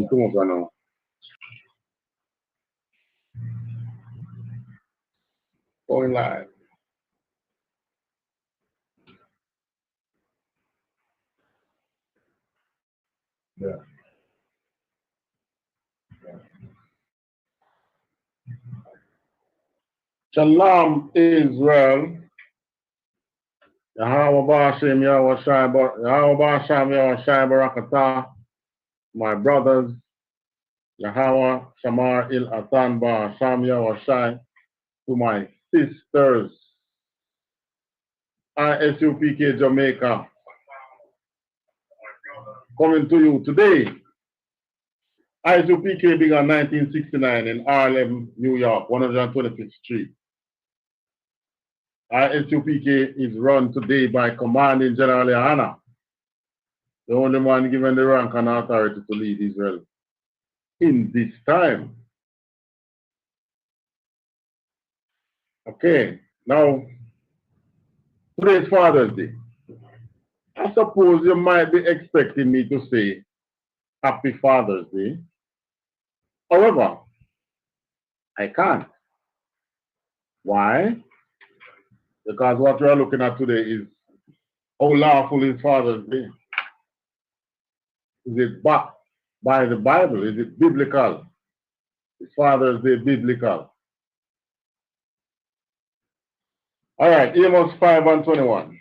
¿Cómo ganó? Going live. Yeah. Shalom, Israel. Yahweh Bashem, Yahweh Shai Barakatah, my brothers, Yahweh Shamar Il Atan Ba Sham Yahweh Shai, to my sisters, I.S.U.P.K. Jamaica, coming to you today. I.S.U.P.K. began 1969 in Harlem, New York, 125th Street. I.S.U.P.K. is run today by Commanding General Yahanna, the only man given the rank and authority to lead Israel in this time. Okay, now today's Father's Day. I suppose you might be expecting me to say Happy Father's Day. However, I can't. Why? Because what we are looking at today is how lawful is Father's Day. Is it backed by the Bible? Is it biblical? Is Father's Day biblical? All right, Amos 5:21.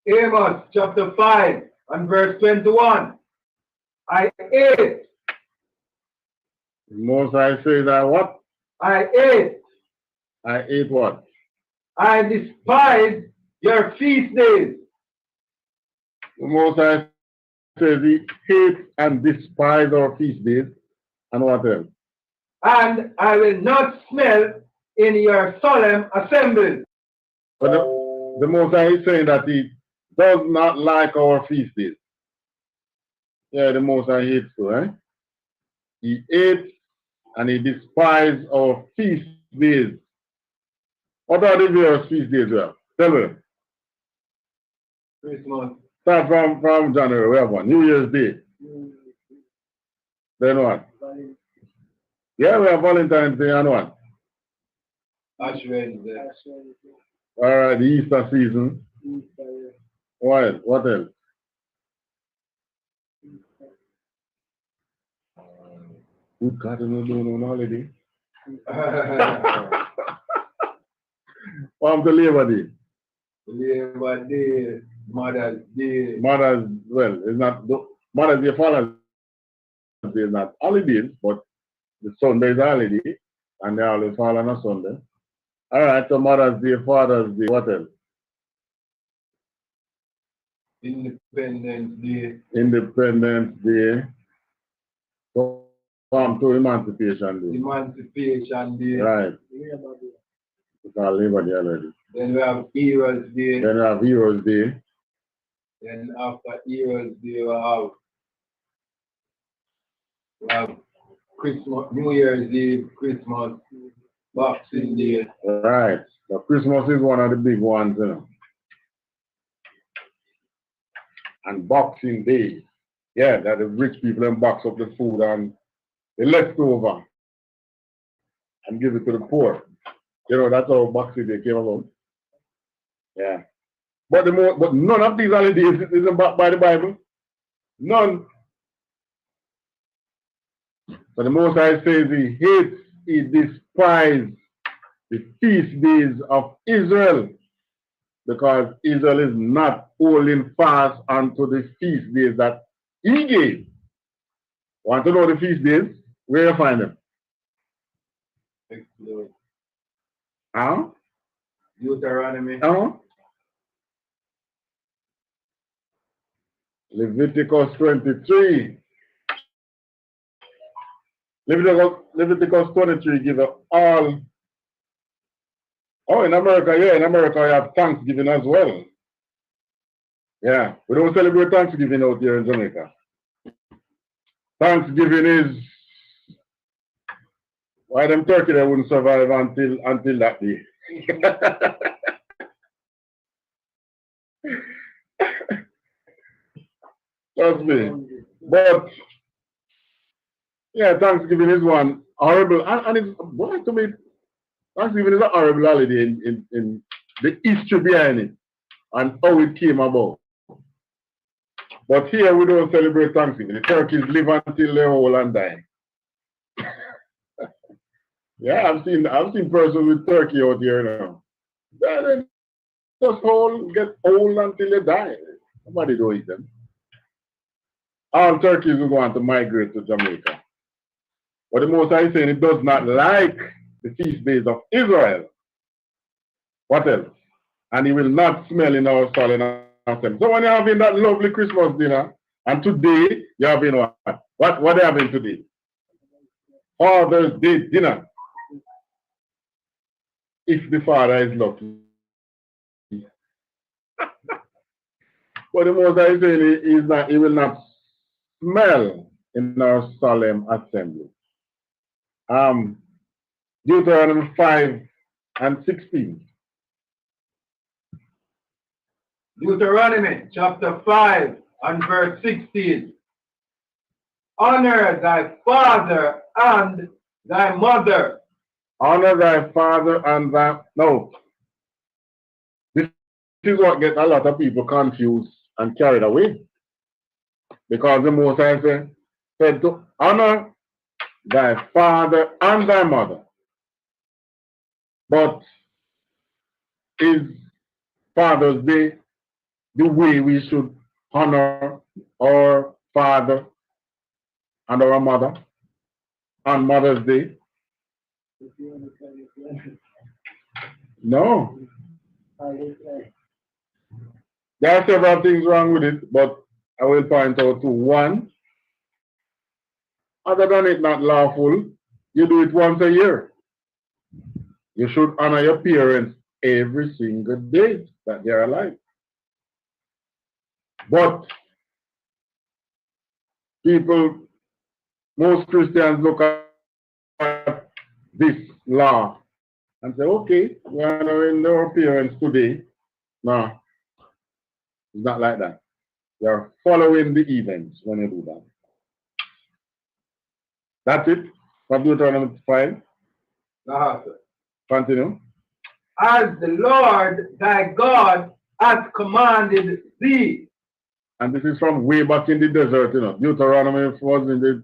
Amos chapter 5 and verse 21. I ate. Most I say that what? I ate. I ate what? I despise your feast days. The Most I says he hates and despises our feast days. And what else? And I will not smell in your solemn assemblies. But the Most High is saying that he does not like our feast days. Yeah, the Most High hates too, eh? He hates and he despises our feast days. What are the various feast days? Well? Tell me. Christmas. Start from January. We have one. New Year's Day. Then what? Yeah, we have Valentine's Day and what? Ash Wednesday. All right, the Easter season. What else? Good God, I don't know no holiday. From the Labor Day. Labor Day, Mother's Day. Mother's, well, it's not, Mother's Day, Father's Day is not holidays, but the Sunday is a holiday, and they always fall on a Sunday. All right, so Mother's Day, Father's Day, what else? Independence Day. Independence Day. So, come to Emancipation Day. Emancipation Day. Right. It's all Labor Day already. Then we have Heroes Day. Then we have Heroes Day. Then after Heroes Day, we have Christmas, New Year's Eve, Christmas, Boxing Day. Right. So Christmas is one of the big ones, you know. And Boxing Day. Yeah, that the rich people then box up the food and the leftover and give it to the poor. You know, that's how Boxing Day came about. Yeah. But none of these holidays isn't backed by the Bible. None. But the Most High says he hates, he despises the feast days of Israel, because Israel is not holding fast unto the feast days that he gave. Want to know the feast days? Where you find them? Huh? Deuteronomy. Leviticus 23. Leviticus 23 give all. Oh, in America, yeah, in America you have Thanksgiving as well. Yeah, we don't celebrate Thanksgiving out here in Jamaica. Thanksgiving is Why them turkey they wouldn't survive until that day? Trust me. But yeah, Thanksgiving is one horrible, and it's boy to me. Thanksgiving is a horrible holiday in the history behind it and how it came about. But here we don't celebrate Thanksgiving. The turkeys live until they're old and die. Yeah, I've seen persons with turkey out here now. They just get old until they die. Nobody don't eat them. All turkeys will go on to migrate to Jamaica. But the Most High is saying it does not like the feast days of Israel. What else? And he will not smell in our soil and our temple. So when you're having that lovely Christmas dinner, and today you're having what? What are you having today? Father's Day dinner. If the father is lucky. But the Most High is saying is that he will not smell in our solemn assembly. Deuteronomy 5 and 16. Deuteronomy chapter 5 and verse 16. Honor thy father and thy mother. Honor thy father and thy... No. This is what gets a lot of people confused and carried away. Because the Most High said to honor thy father and thy mother. But is Father's Day the way we should honor our father and our mother on Mother's Day? No. There are several things wrong with it, but I will point out to one. Other than it not lawful, you do it once a year. You should honor your parents every single day that they're alive. But most Christians look at this law and say, okay, we're honoring our parents today. No, it's not like that. You're following the events when you do that. That's it. From Deuteronomy 5. Continue. As the Lord thy God hath commanded thee. And this is from way back in the desert, you know. Deuteronomy was in the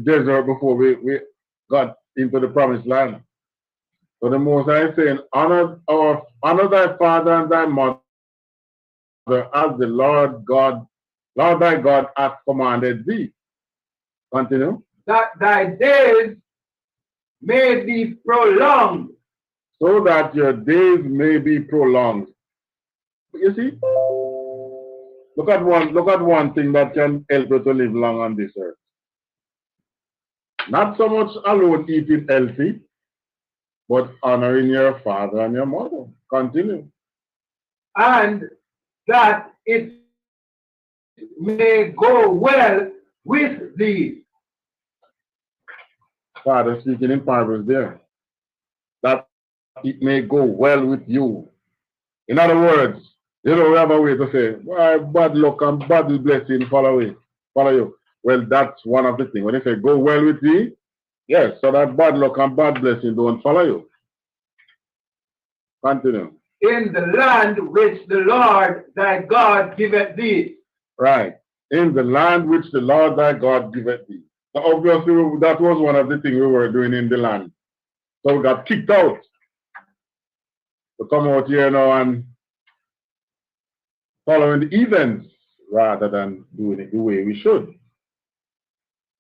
desert before we got into the promised land. So the Most High is saying, honor thy father and thy mother as the Lord thy God hath commanded thee. Continue. That thy days may be prolonged. So that your days may be prolonged. You see? Look at one thing that can help you to live long on this earth. Not so much alone eating healthy, but honoring your father and your mother. Continue. And that it may go well with thee. Father speaking in parables there. That it may go well with you. In other words, you know, we have a way to say, well, bad luck and bad blessing follow you. Well, that's one of the things. When they say go well with thee, yes, so that bad luck and bad blessing don't follow you. Continue. In the land which the Lord thy God giveth thee. Right. In the land which the Lord thy God giveth thee. So obviously, that was one of the things we were doing in the land. So we got kicked out. To come out here now and following the events rather than doing it the way we should.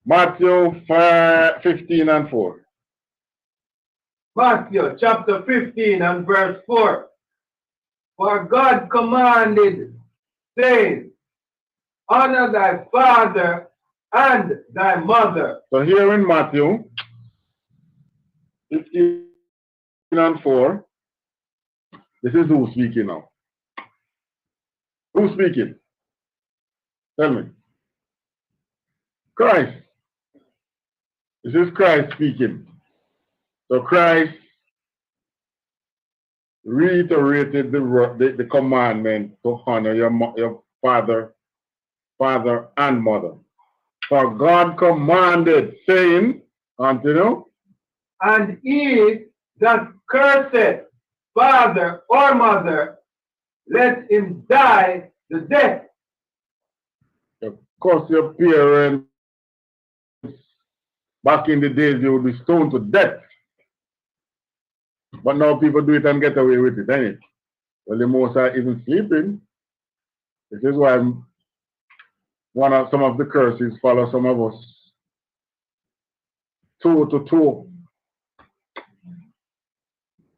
Matthew 15 and 4. Matthew chapter 15 and verse 4. For God commanded, saying, honor thy father and thy mother. So here in Matthew 15 and 4, this is who speaking now. Who's speaking? Tell me. Christ. This is Christ speaking. So Christ reiterated the commandment to honor your father and mother. For God commanded, saying, continue, and he that curseth father or mother, let him die the death. you curse your parents. Back in the days, you would be stoned to death. But now people do it and get away with it, ain't it? Well, the most are even sleeping. This is why some of the curses follow some of us. 2 to 2.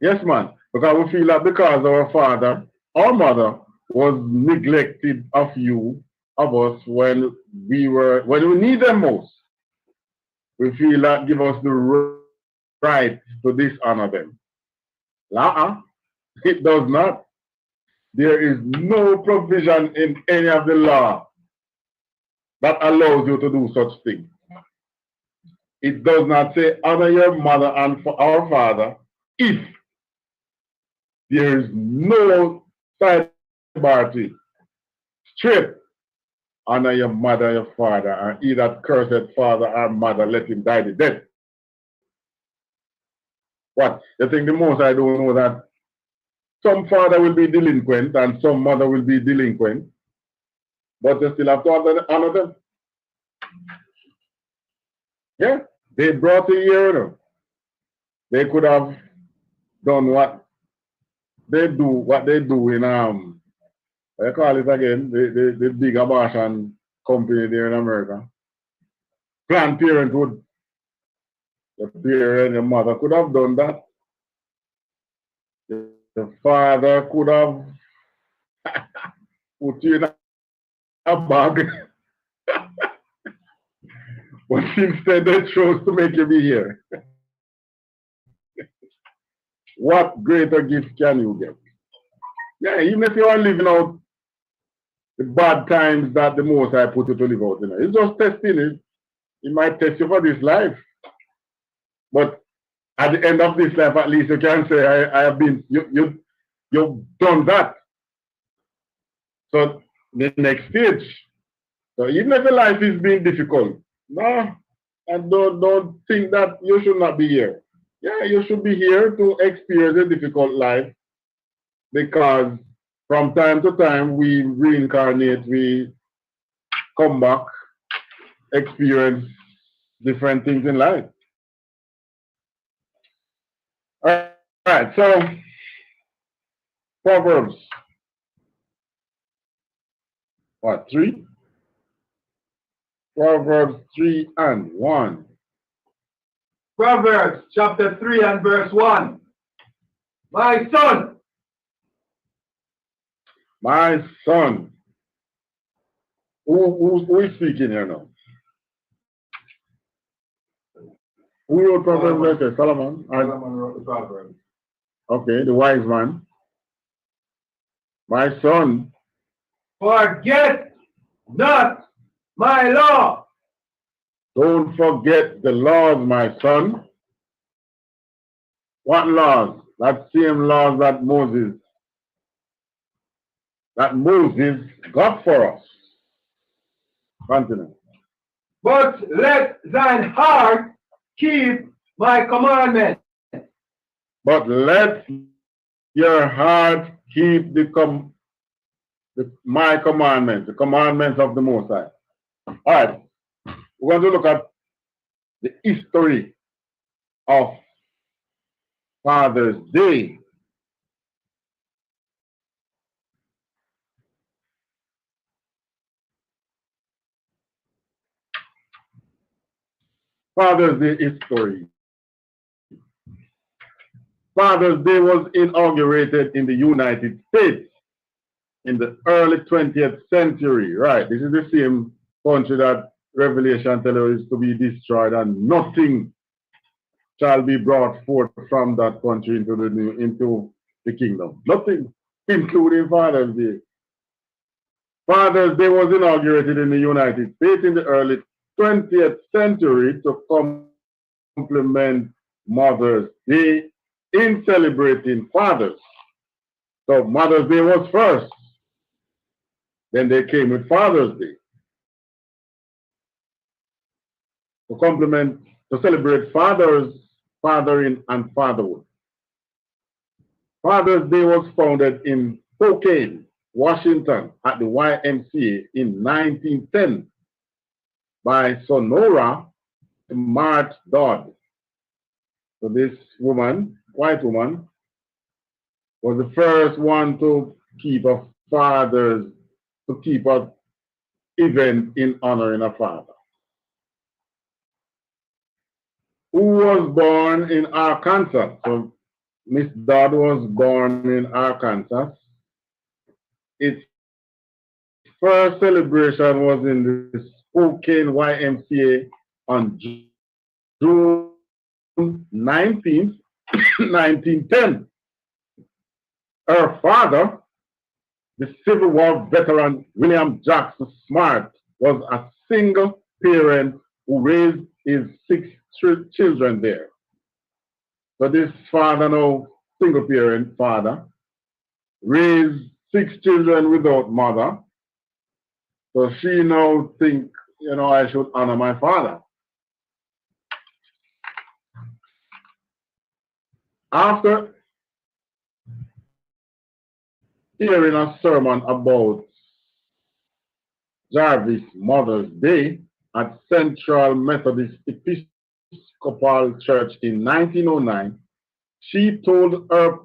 Yes, man. Because we feel that because our father or mother was neglected of us when we need them most. We feel that give us the right to dishonor them. It does not. There is no provision in any of the law that allows you to do such things. It does not say honor your mother and our father if there is no side bar to it. Straight honor your mother, your father, and he that cursed father or mother, let him die the death. What? You think the most I don't know that some father will be delinquent and some mother will be delinquent, but you still have to honor them. Yeah, they brought a year. They could have done what they do in I call it again, the big abortion company there in America. Planned Parenthood. The parent, the mother could have done that. The father could have put you in a bag. But instead they chose to make you be here. What greater gift can you get? Yeah, even if you are living out the bad times that the Most High put you to live out, it's just testing it. It might test you for this life. But at the end of this life, at least you can say, I have been, you've done that. So the next stage. So even if your life is being difficult, no, and don't think that you should not be here. Yeah, you should be here to experience a difficult life, because from time to time we reincarnate, we come back, experience different things in life. All right, so Proverbs, what, 3? Proverbs 3 and 1. Proverbs chapter 3 and verse 1. My son. My son. Who is speaking here now? Who wrote Proverbs? Solomon. Solomon wrote the Proverbs. Okay, the wise man. My son. Forget not my law. Don't forget the laws, my son. What laws? That same laws that Moses got for us. Continue. But let thine heart keep my commandments. But let your heart keep my commandments, the commandments of the Most High. All right, we're going to look at the history of Father's Day. Father's Day history. Father's Day was inaugurated in the United States in the early 20th century. Right, this is the same country that Revelation tells us is to be destroyed, and nothing shall be brought forth from that country into the kingdom. Nothing, including Father's Day. Father's Day was inaugurated in the United States in the early 20th century to complement Mother's Day in celebrating fathers. So Mother's Day was first, then they came with Father's Day. To celebrate fathers, fathering, and fatherhood. Father's Day was founded in Spokane, Washington, at the YMCA in 1910 by Sonora Smart Dodd. So this woman, white woman, was the first one to keep a event in honoring a father. Who was born in Arkansas? So Miss Dodd was born in Arkansas. Its first celebration was in the Spokane YMCA on June 19th, 1910. Her father, the Civil War veteran William Jackson Smart, was a single parent who raised his 6 children there. So this father, now single parent father, raised 6 children without mother. So she now think, I should honor my father. After hearing a sermon about Jarvis' Mother's Day at Central Methodist Episcopal Church in 1909, she told her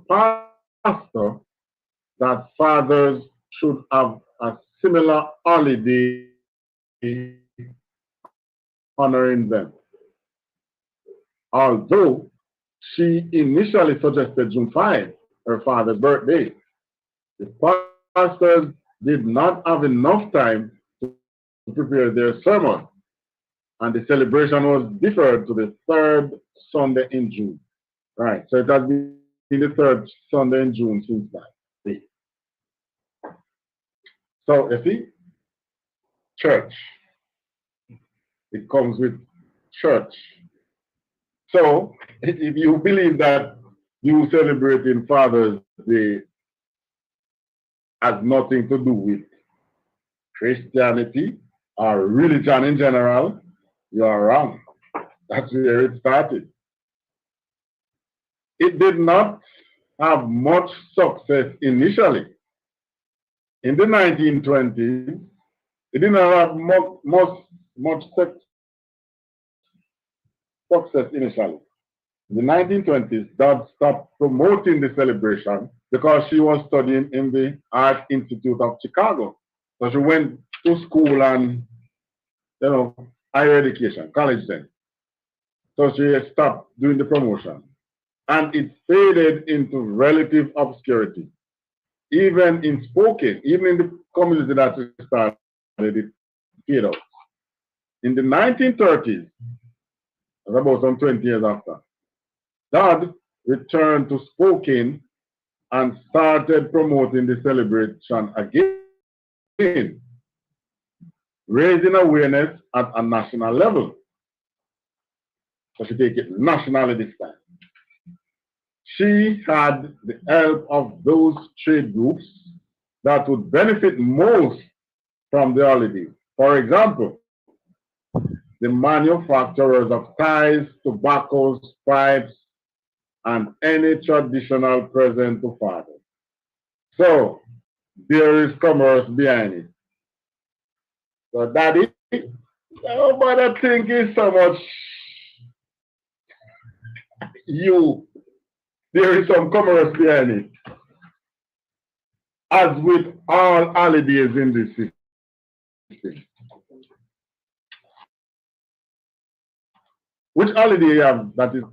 pastor that fathers should have a similar holiday honoring them. Although she initially suggested June 5, her father's birthday, the pastors did not have enough time to prepare their sermon, and the celebration was deferred to the 3rd Sunday in June. Right, so it has been the 3rd Sunday in June since that day. So, you see, church. It comes with church. So, if you believe that you celebrating Father's Day has nothing to do with Christianity or religion in general, you are wrong. That's where it started. It did not have much success initially. In the 1920s, it did not have much success initially. In the 1920s, Dodd stopped promoting the celebration because she was studying in the Art Institute of Chicago. So she went to school and, higher education, college then. So she stopped doing the promotion. And it faded into relative obscurity. Even in Spokane, even in the community that she started, it faded out. In the 1930s, about some 20 years after, Dodd returned to Spokane and started promoting the celebration again, raising awareness at a national level. So she take it nationally this time. She had the help of those trade groups that would benefit most from the holiday. For example, the manufacturers of ties, tobaccos, pipes, and any traditional present to father. So there is commerce behind it. So daddy, nobody think is so much you. There is some commerce behind it. As with all holidays in this system. Which holiday you have that is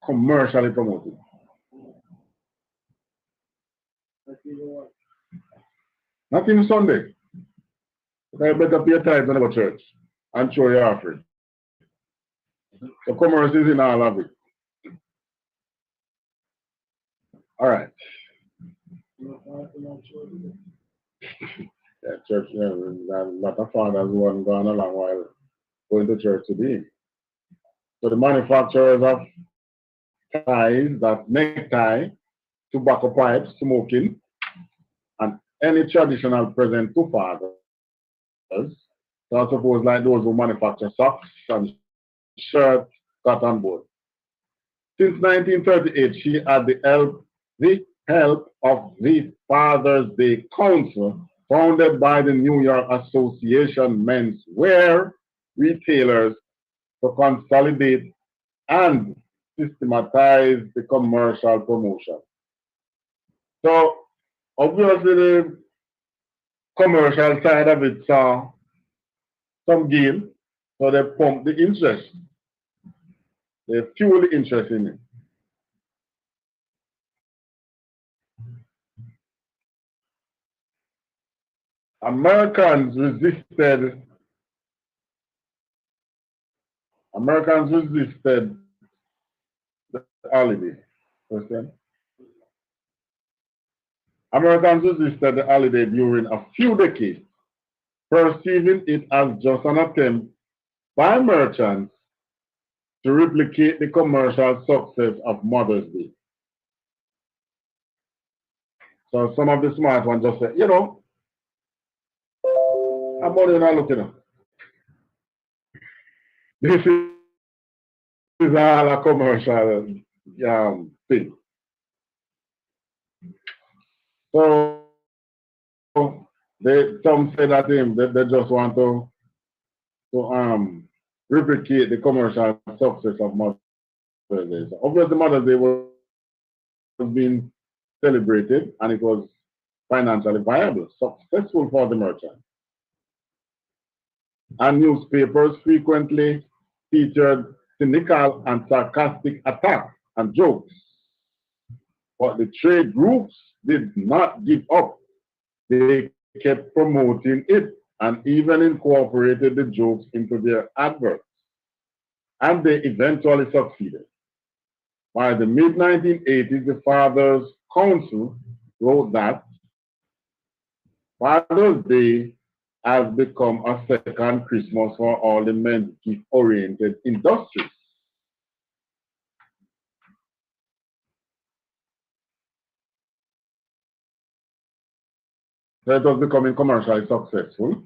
commercially promoted? Not even Sunday. You better pay tithes and go to church and show your offering. So commerce is in all of it. All right. Yeah, church, a lot of fathers who haven't gone a long while going to church today. So the manufacturers of ties, that necktie, tobacco pipes, smoking, and any traditional present to fathers. So I suppose like those who manufacture socks and shirts got on board. Since 1938, she had the help of the Father's Day Council, founded by the New York Association Menswear Retailers, to consolidate and systematize the commercial promotion. So obviously the commercial side of it saw some gain, so they pump the interest. They fuel the interest in it. Americans resisted Americans resisted the holiday. Understand? Americans resisted the holiday during a few decades, perceiving it as just an attempt by merchants to replicate the commercial success of Mother's Day. So some of the smart ones just say, I'm only not looking at. This is all a commercial thing. So some say that they just want to replicate the commercial success of Mother's Day. So obviously Mother's Day was being celebrated and it was financially viable, successful for the merchant. And newspapers frequently featured cynical and sarcastic attacks and jokes. But the trade groups did not give up. They kept promoting it and even incorporated the jokes into their adverts. And they eventually succeeded. By the mid-1980s, the Fathers Council wrote that Father's Day has become a second Christmas for all the men gift-oriented industries. So it was becoming commercially successful.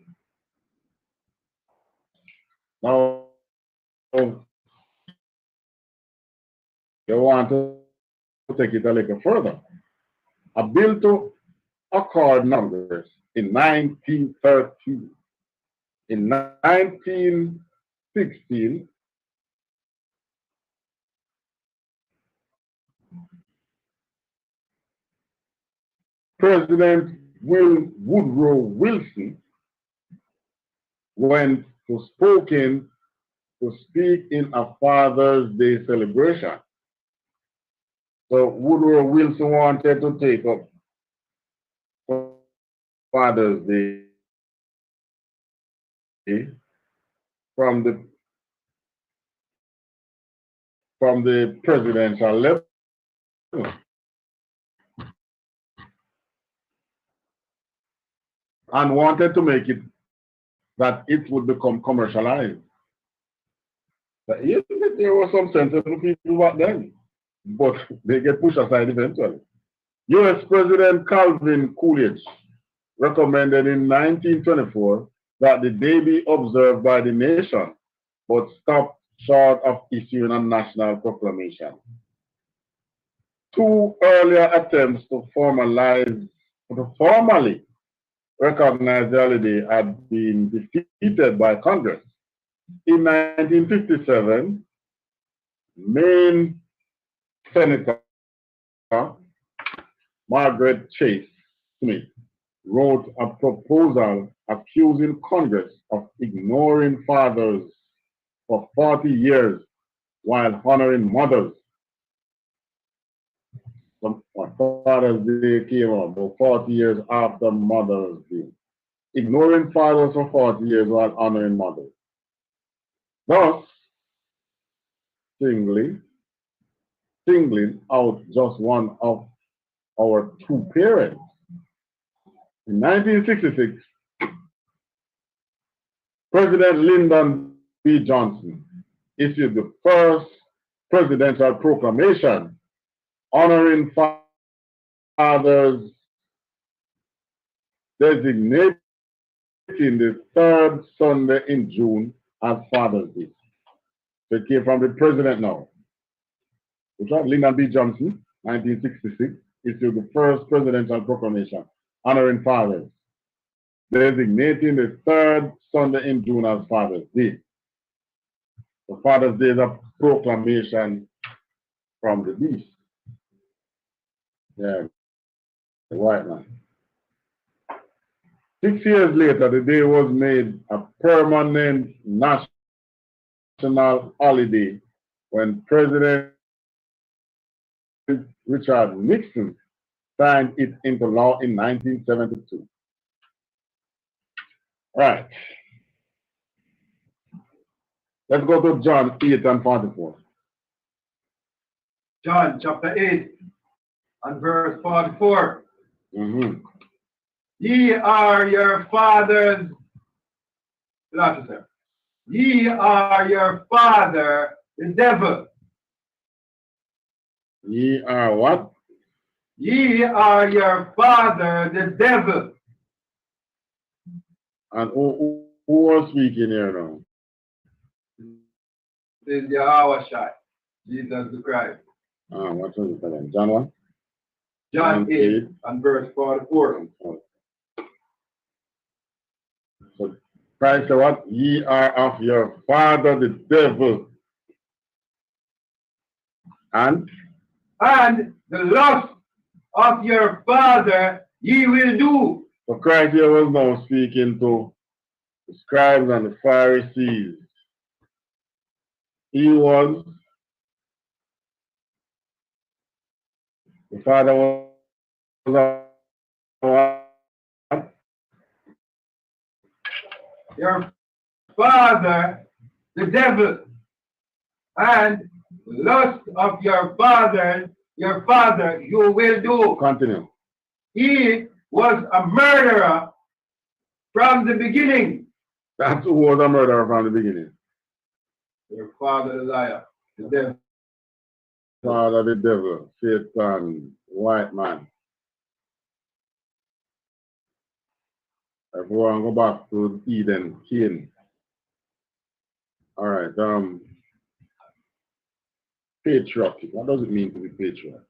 Now, they want to take it a little further. A bill to accord Congress in 1913. In 1916, President Woodrow Wilson went to Spokane to speak in a Father's Day celebration. So Woodrow Wilson wanted to take up Father's Day from the presidential level and wanted to make it that it would become commercialized. But yes, there were some sensible people back then, but they get pushed aside eventually. U.S. President Calvin Coolidge recommended in 1924 that the day be observed by the nation, but stopped short of issuing a national proclamation. Two earlier attempts to formally recognize the holiday had been defeated by Congress. In 1957, Maine Senator Margaret Chase Smith wrote a proposal accusing Congress of ignoring fathers for 40 years while honoring mothers. Father's Day came on about 40 years after Mother's Day. Ignoring fathers for 40 years while honoring mothers. Thus, singling out just one of our two parents. In 1966, President Lyndon B. Johnson issued the first presidential proclamation honoring fathers, designating the third Sunday in June as Father's Day. So it came from the president now, which was Lyndon B. Johnson, 1966, issued the first presidential proclamation honoring fathers, designating the third Sunday in June as Father's Day. The Father's Day is a proclamation from the beast. Yeah, the white man. 6 years later, the day was made a permanent national holiday when President Richard Nixon signed it into law in 1972. Right. Let's go to John 8 and 44. John chapter 8 and verse 44. Ye are your father's, ye are your father, the devil. Ye are what? Ye are your father, the devil. And who was speaking here now? This is Yahweh, Jesus the Christ. What was it again? John what? John 8 and verse 44. So Christ said what? Ye are of your father the devil. And the lust of your father ye will do. So Christ here was now speaking to the scribes and the Pharisees. He was, the father was your father, the devil, and lust of your father you will do. Continue. He was a murderer from the beginning. That's who was a murderer from the beginning. Your father, the liar, the devil. Father, the devil, Satan, white man. If we want to go back to Eden, Cain. All right, patriotic. What does it mean to be patriotic?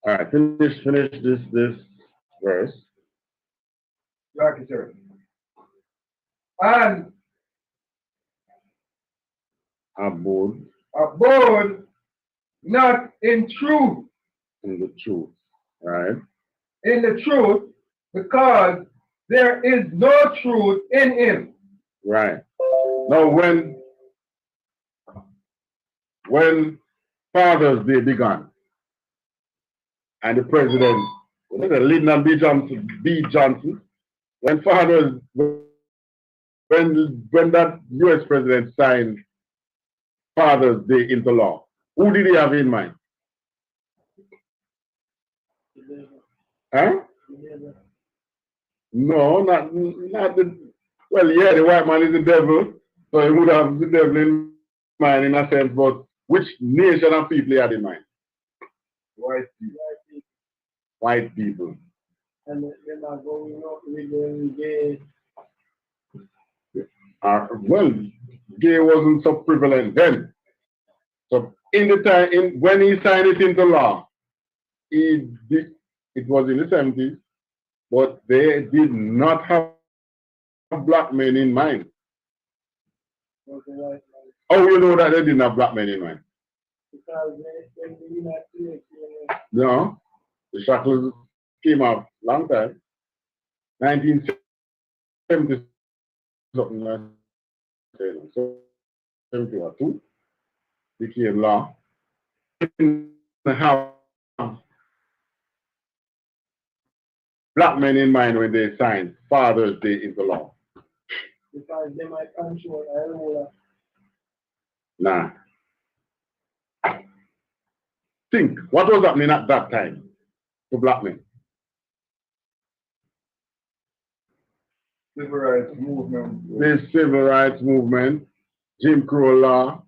All right, finish this verse. Right, sir. And Abode not in truth. In the truth, right? In the truth, because there is no truth in him. Right. Now, when Father's Day began, and the president, Lyndon B. Johnson, when that U.S. president signed Father's Day into law, who did he have in mind? Huh? No, not the. Well, yeah, the white man is the devil, so he would have the devil in mind in a sense. But which nation and people he had in mind? White people. White people. And they're not going up with them gay. Well, gay wasn't so prevalent then. So in the time when he signed it into law, it was in the 70s, but they did not have black men in mind. Okay, Oh, you know that they didn't have black men in mind? Because No, the shackles came out long time. 1970 something like that. So 72 became law. Didn't have black men in mind when they signed Father's Day into law. Because they might control. Nah. think, what was happening at that time to black men? Civil rights movement. The civil rights movement, Jim Crow law,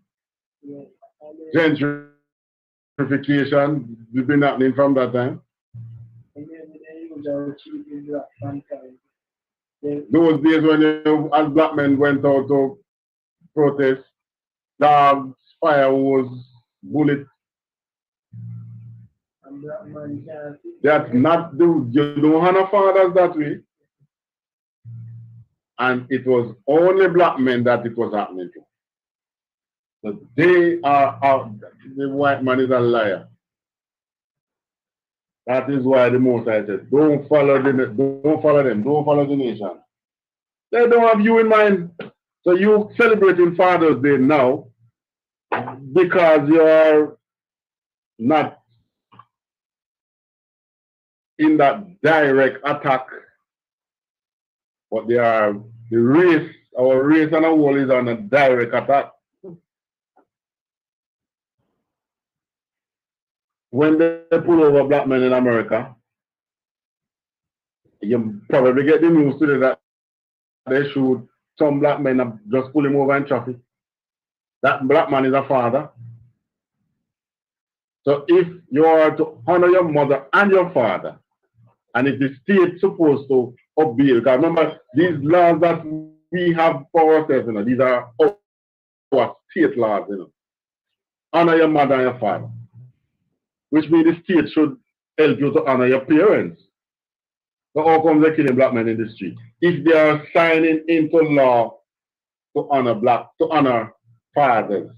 gentrification, has been happening from that time. Those days when as black men went out to protest, dogs, fireworks, bullets. That's not you don't have fathers that way. And it was only black men that it was happening to. So they are out. The white man is a liar. That is why the Most High says, don't follow them, don't follow the nation. They don't have you in mind. So you celebrating Father's Day now because you're not in that direct attack, but they are the race, our race and our world is on a direct attack. When they pull over black men in America, you probably get the news today that they shoot some black men and just pull him over in traffic. That black man is a father. So if you are to honor your mother and your father, and if the state is supposed to obey, because remember, these laws that we have for ourselves, you know, these are our state laws, you know. Honor your mother and your father, which means the state should help you to honor your parents. So how come they're killing black men in the street? If they are signing into law to honor fathers,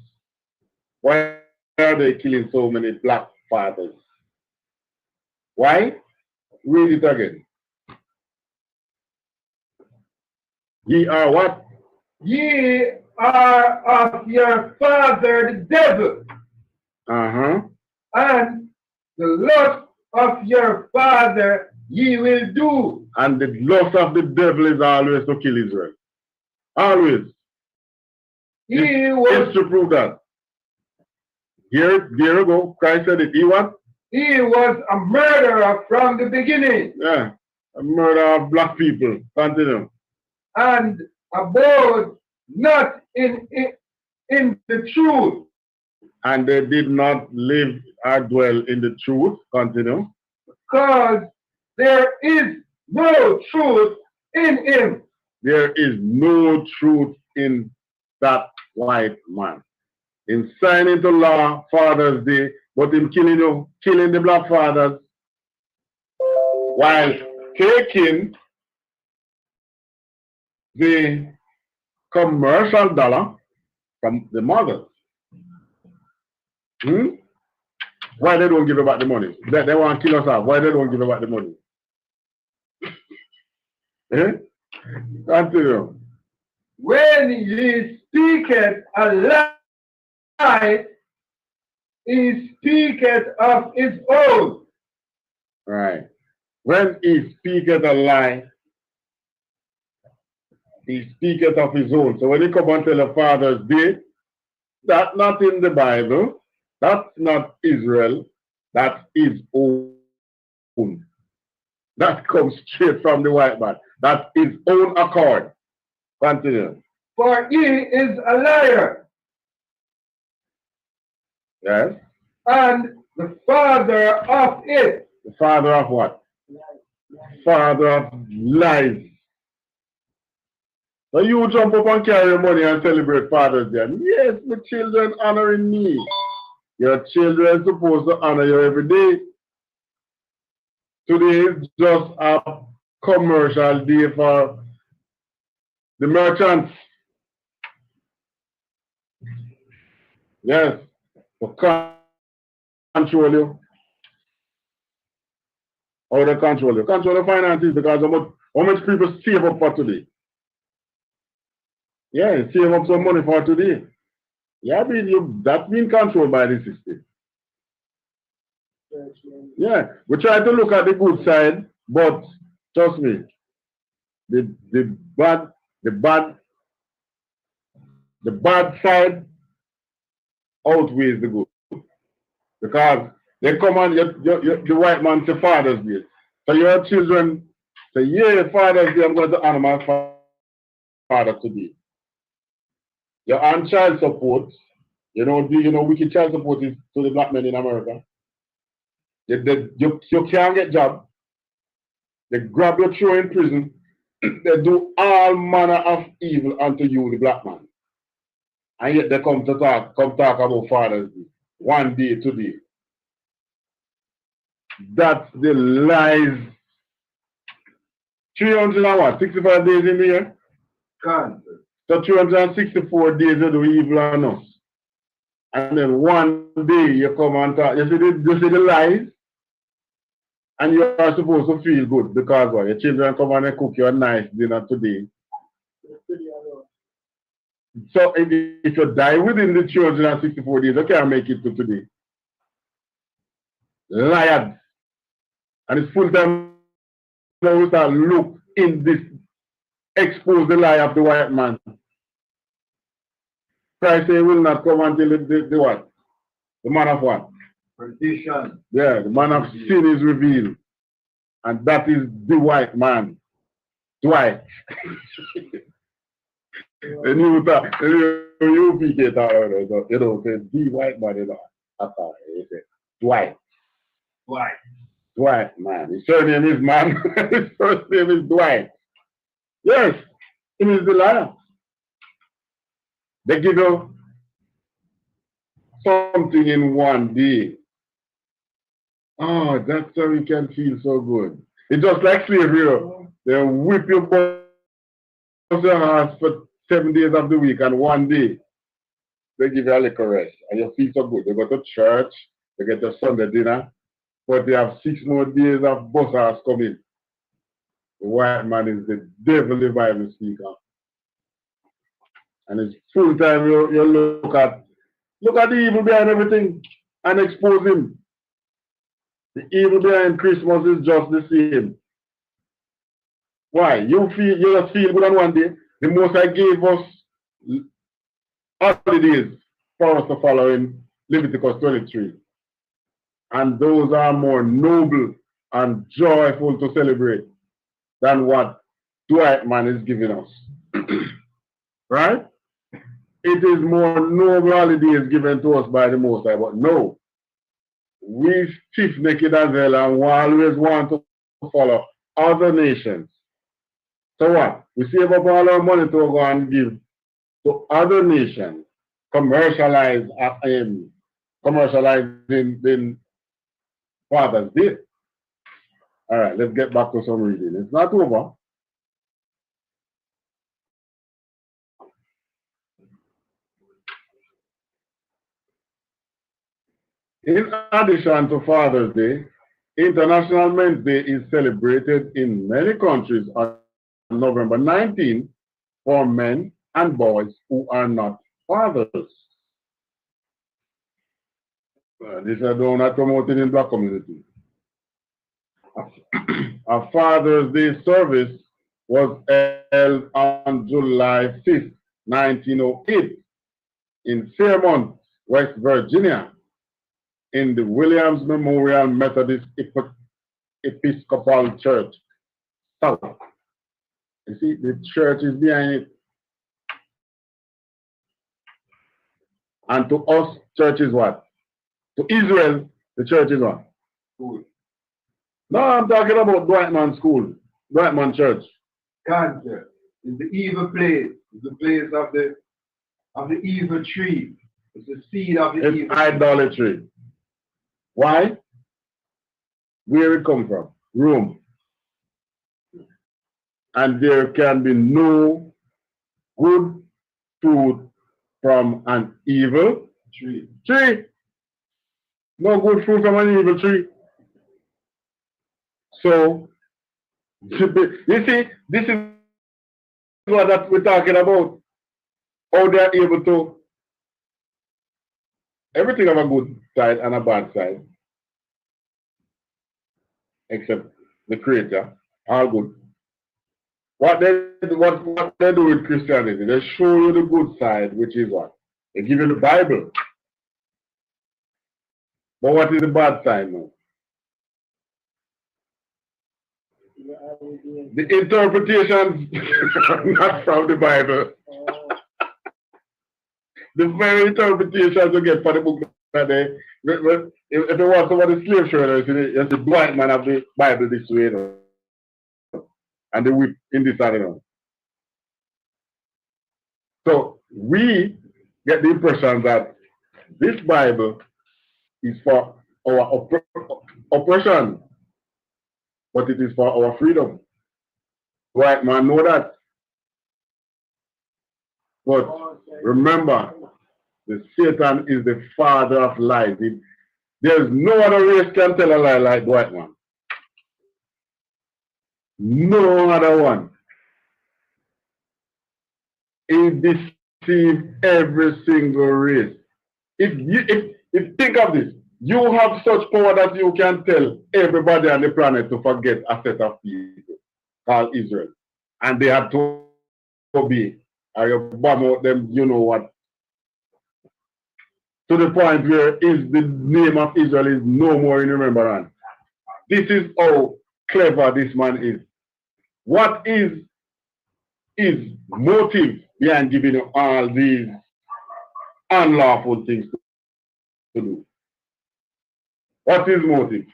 why are they killing so many black fathers? Why? Read it again. Ye are what? Ye are of your father the devil. And the lust of your father ye will do. And the lust of the devil is always to kill Israel. Always. He was to prove that. Here we go. Christ said it. He what? He was a murderer from the beginning. Yeah. A murderer of black people. Continue. And abode not in the truth. And they did not live or dwell in the truth. Continue. Because there is no truth in him. There is no truth in that white man. In signing to law Father's Day, but in killing the black fathers, while taking the commercial dollar from the mothers. Why they don't give about the money? They want to kill us off. Why they don't give about the money? Continue. When he speaketh a lie, he speaketh of his own. Right. When he speaketh a lie, he speaketh of his own. So when he come and tell a Father's Day, that's not in the Bible. That's not Israel. That's his own. That comes straight from the white man. That's his own accord. Continue. For he is a liar. Yes. And the father of it. The father of what? Father of lies. So you jump up and carry your money and celebrate Father's Day. Yes, my children honoring me. Your children are supposed to honor you every day. Today is just a commercial day for the merchants. Yes, to control you. How they control you? Control the finances because how much people save up for today. Yeah, save up some money for today. Yeah, that's been controlled by the system. Yeah, we try to look at the good side, but trust me, the bad side outweighs the good. Because They come and the white man say Father's Day. So your children say, yeah, Father's Day, I'm going to honor my father today. You're on child support. You know, wicked child support is to the black men in America. You can't get job. They grab your throw in prison. They do all manner of evil unto you, the black man. And yet they come talk about Father's Day. One day, today. That's the lies. 365 days in the year? God. So 364 days you do evil on us. And then one day you come and talk. You see the lies? And you are supposed to feel good because what? Your children come and they cook you a nice dinner today. So if you die within the 364 days, you can't make it to today. Liars. And it's full time now we start look in this, expose the lie of the white man. Christ say will not come until the what? The man of what? Perdition. Yeah, the man of sin is revealed. And that is the white man. Dwight. The new I.S.U.P.K say the white man is Dwight. Dwight, man. His surname is man. His first name is Dwight. Yes, he is the liar. They give you something in one day. Oh, that's how you can feel so good. It's just like slavery. They whip your ass for 7 days of the week, and one day they give you a little rest, and you feel so good. They go to church, they get a Sunday dinner, but they have 6 more days of bus ass coming. The white man is the devil, the Bible speaks of. And it's full time you look at the evil behind everything and expose him. The evil behind Christmas is just the same. Why? You just feel good on one day. The Most High gave us holidays for us to follow in Leviticus 23. And those are more noble and joyful to celebrate than what the white man is giving us. Right? It is more noble holidays given to us by the Most High, but no. We stiff-necked as hell and we always want to follow other nations. So what? We save up all our money to go and give to other nations, commercializing Father's Day. All right, let's get back to some reading. It's not over. In addition to Father's Day, International Men's Day is celebrated in many countries on November 19 for men and boys who are not fathers. This is not promoted in black community. A Father's Day service was held on July 5th, 1908 in Fairmont, West Virginia, in the Williams Memorial Methodist Episcopal Church, South. You see, the church is behind it. And to us, church is what? To Israel, the church is what? School. No, I'm talking about Dwight Man School, Dwight Man Church. Cancer is the evil place. It's the place of the evil tree. It's the seed of the evil. It's idolatry. Why? Where it come from? Rome. And there can be no good fruit from an evil tree. No good fruit from an evil tree. So, you see, this is what we're talking about. How they are able to, everything have a good side and a bad side. Except the Creator, all good. What they do with Christianity, they show you the good side, which is what? They give you the Bible. But what is the bad side now? The interpretations not from the Bible. The very interpretations you get for the book that they, if you want somebody slave traders, it's the white man of the Bible this way, you know, and they whip in this and you know. So we get the impression that this Bible is for our oppression, but it is for our freedom. White man know that. But remember, the Satan is the father of lies. There's no other race can tell a lie like the white man. No other one. He deceives every single race. If think of this, you have such power that you can tell everybody on the planet to forget a set of people called Israel. And they have to obey. Or you bomb out them, you know what. To the point where is the name of Israel is no more in remembrance. This is how clever this man is. What is his motive behind giving you all these unlawful things to do? What is motive?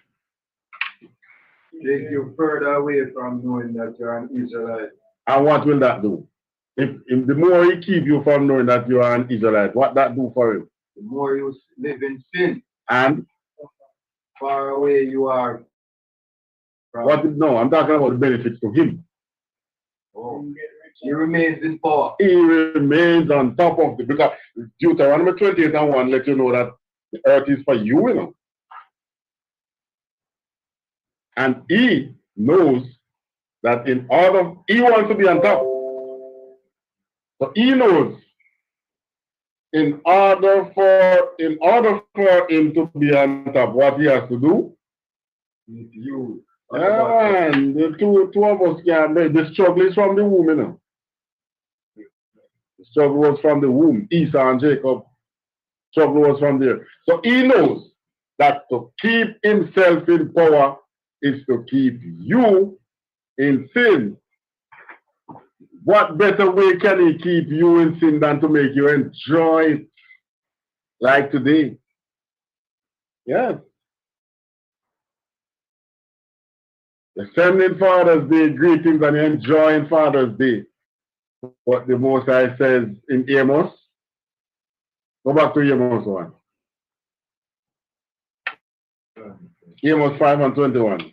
Take you further away from knowing that you're an Israelite. And what will that do? If the more he keep you from knowing that you are an Israelite, what that do for him? The more you live in sin, and far away you are from. What is, no, I'm talking about the benefits to him. Oh. He remains in power. He remains on top of the, because Deuteronomy 28:1 let you know that the earth is for you, you know. And he knows that in order, he wants to be on top. So he knows in order for him to be on top, what he has to do. You. And the two of us can, the struggle is from the womb, you know. The struggle was from the womb. Esau and Jacob, struggle was from there. So he knows that to keep himself in power is to keep you in sin. What better way can he keep you in sin than to make you enjoy it like today? Yes. You're sending Father's Day greetings and you're enjoying Father's Day. What the Most High says in Amos. Go back to Amos 1. Amos 5:21.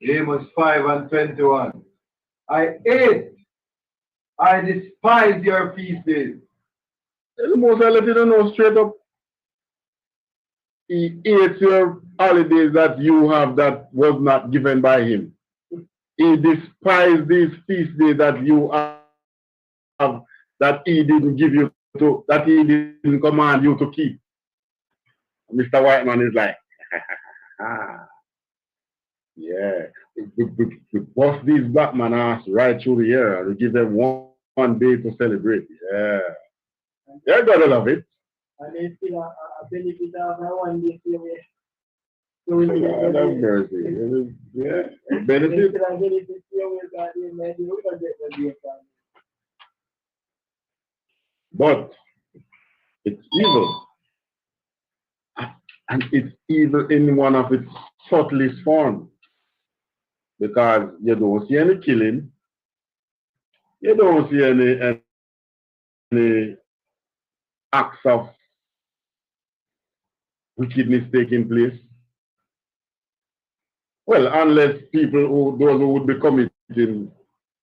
Amos 5:21. I despise your feast days. The Most High let you know straight up. He hates your holidays that you have that was not given by him. He despised these feast days that you have that he didn't give you to, that he didn't command you to keep. Mr. Whiteman is like, yeah, we bust these black man ass right through the year. We give them one day to celebrate. Yeah. They're gonna love it. And they still a benefit of one day to me. Have mercy. Yeah. Benefit. But it's evil. And it's evil in one of its subtlest forms. Because you don't see any killing, you don't see any acts of wickedness taking place. Well, unless those who would be committing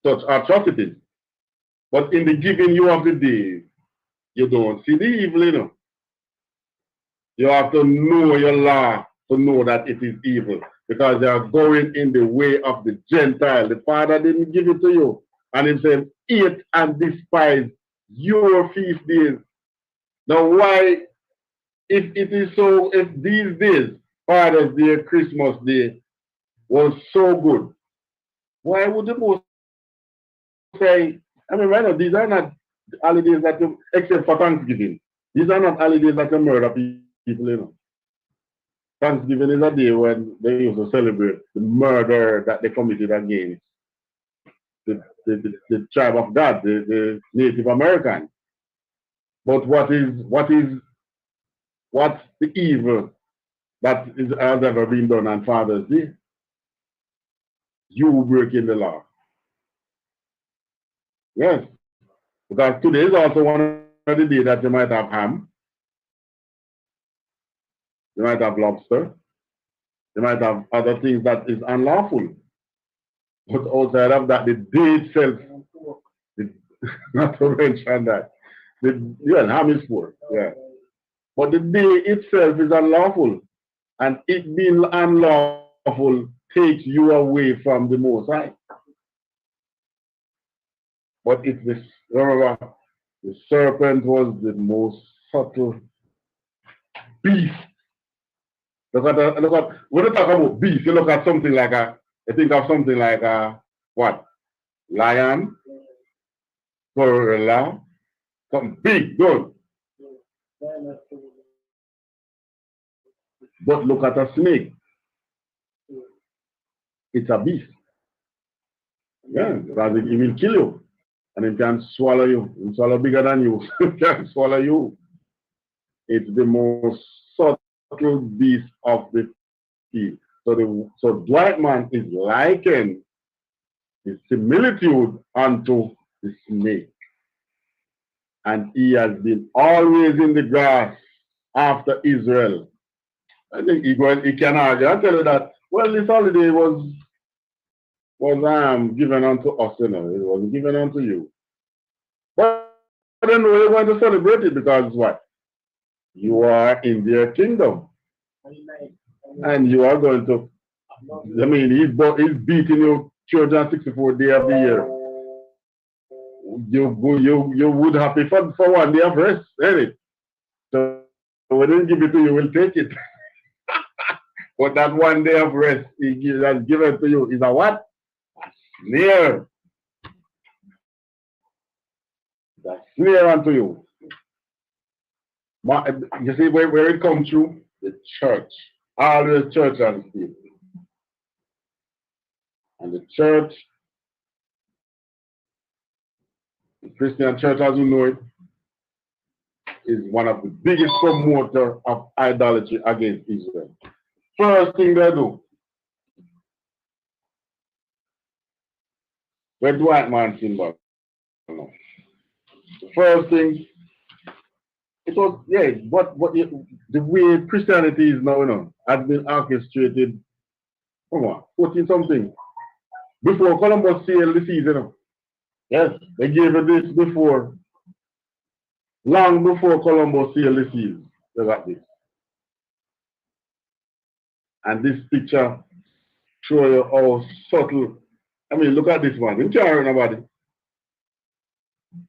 such atrocities. But in the giving you of the day, you don't see the evil, you know. You have to know your law to know that it is evil. Because they are going in the way of the Gentile. The Father didn't give it to you. And he said, eat and despise your feast days. Now why, if it is so, if these days, Father's Day, Christmas Day, was so good, why would the Most say, I mean, right now, these are not holidays that you, except for Thanksgiving, these are not holidays that you murder people, you know. Thanksgiving is a day when they used to celebrate the murder that they committed against the tribe of God, the Native American. But what's the evil that has ever been done on Father's Day? You breaking the law. Yes. Because today is also one of the days that you might have ham, you might have lobster, you might have other things that is unlawful. But outside of that, the day itself, not to mention that. Ham is poor, yeah. But the day itself is unlawful. And it being unlawful takes you away from the Most High. But it's this, remember, the serpent was the most subtle beast. Look at, when you talk about beast, you look at something like you think of something like what? Lion, gorilla, something big, good. But look at a snake. It's a beast. Yeah, because it will kill you. And it can swallow you. It can swallow bigger than you. It can swallow you. It's the most subtle beast of the field. So Dwight Man is likened his similitude unto the snake. And he has been always in the grass after Israel. I think he can argue. I tell you that, well, this holiday was given unto us, you know, it wasn't given unto you. But I don't know you're going to celebrate it because what? You are in their kingdom. And you are going to, I mean, he's beating you 364 days of the year. You would happy for 1 day of rest, ain't it? So when he give it to you, we'll take it. But that 1 day of rest he has given to you is a what? A snare. That's snare unto you. You see where it comes through? The church. Always church and state. And the church, the Christian church as you know it, is one of the biggest promoter of idolatry against Israel. First thing they do, where the white man symbol. The first thing, it was, yeah, the way Christianity is now, you know, has been orchestrated, come on, 14 something. Before Columbus sailed the seas, you know. Yes, they gave it this before. Long before Columbus sailed the seas, they got this. And this picture shows you how subtle. I mean, look at this one. You can't hurt nobody.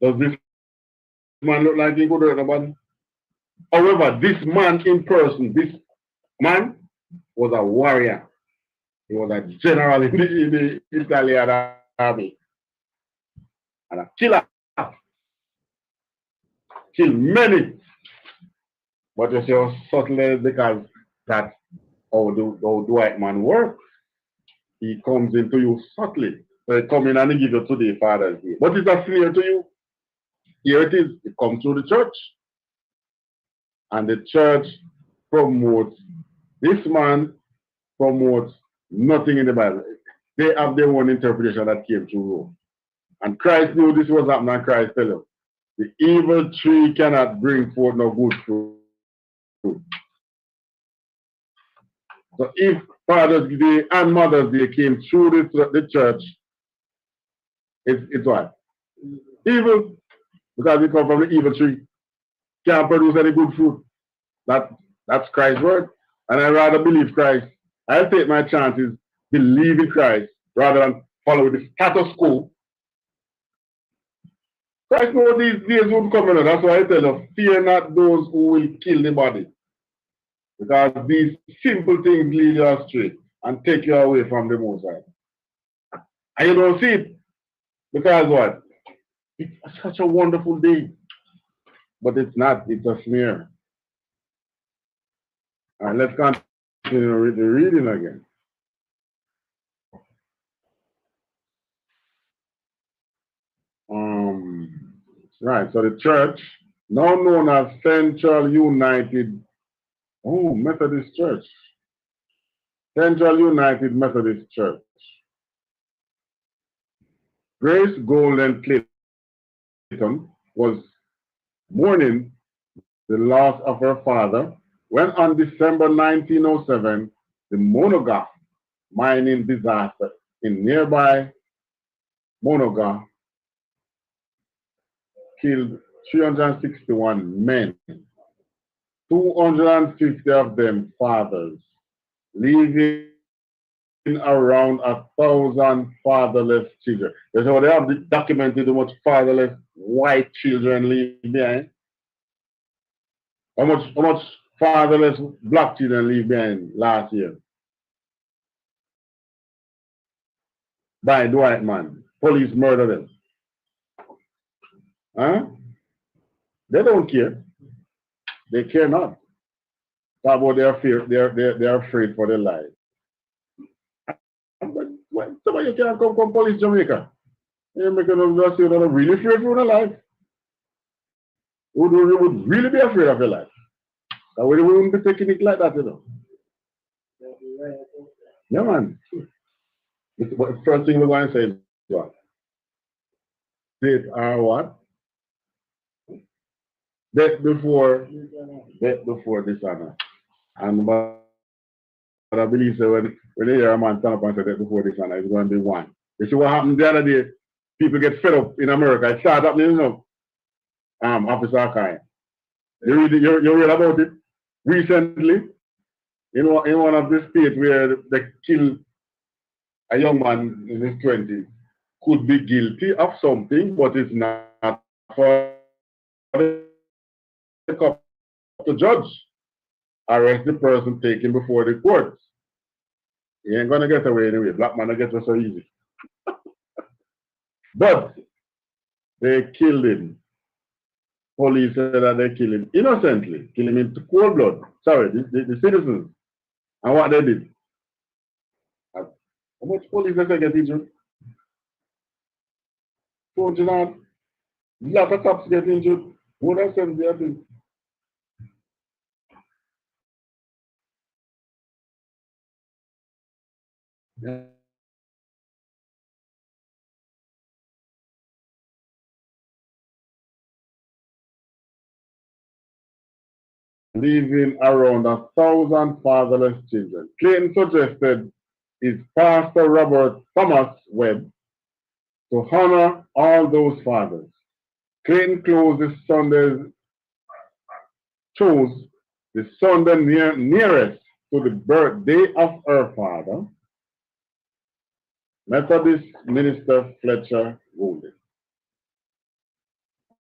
Does this man look like he could hurt nobody? However, this man in person, this man was a warrior. He was a general in the Italian army. And a killer. Killed many. But you see how subtle it is because that's how the white man works. He comes into you subtly. So he come in and he give you today Father's Day. But it's a snare to you. Here it is. It comes through the church. And the church promotes, this man promotes nothing in the Bible. They have their own interpretation that came through Rome. And Christ knew this was happening, and Christ tell him, the evil tree cannot bring forth no good fruit. So if Father's Day and Mother's Day came through the church, it's what? Evil. Because it comes from the evil tree. Can't produce any good fruit. That's Christ's word. And I rather believe Christ. I'll take my chances, believe in Christ, rather than follow the status quo Christ know these days would come in. That's why I tell you, fear not those who will kill the body. Because these simple things lead you astray and take you away from the Most High. And you don't see it. Because what? It's such a wonderful day. But it's not. It's a smear. All right, let's continue with the reading again. Right, so the church, now known as Central United, Methodist Church. Central United Methodist Church. Grace Golden Clayton was mourning the loss of her father when on December 1907, the Monoga mining disaster in nearby Monoga killed 361 men, 250 of them fathers, leaving around 1,000 fatherless children. So they have documented how much fatherless white children leave behind. How much fatherless black children leave behind last year? By the white man. Police murder them. Huh? They don't care. They care not. Talk about their fear, they're afraid for their lives. When somebody can come police Jamaica. Jamaica don't say they're really afraid for their life. You would really be afraid of your life. That way they wouldn't be taking it like that, you know. Yeah, man. The first thing we're going to say is what? Death are what? Death before dishonor. And but I believe so when they hear a man stand up and say death before dishonor, it's going to be one. You see what happened the other day? People get fed up in America. It started happening, you know. Officer Kai. You read about it recently in one of the states where they killed a young man in his 20s, could be guilty of something, but it's not for the cop to judge. Arrest the person, take him before the courts. He ain't gonna get away anyway. Black man don't get away so easy. But they killed him. Police said that they killed him innocently, kill him in cold blood. Sorry, the citizens. And what they did. How much police they get injured? 200. Lot of cops get injured. What else have they been? Yeah. Leaving around 1,000 fatherless children. Clayton suggested is Pastor Robert Thomas Webb to honor all those fathers. Clayton chose the Sunday nearest to the birthday of her father, Methodist minister Fletcher Golden.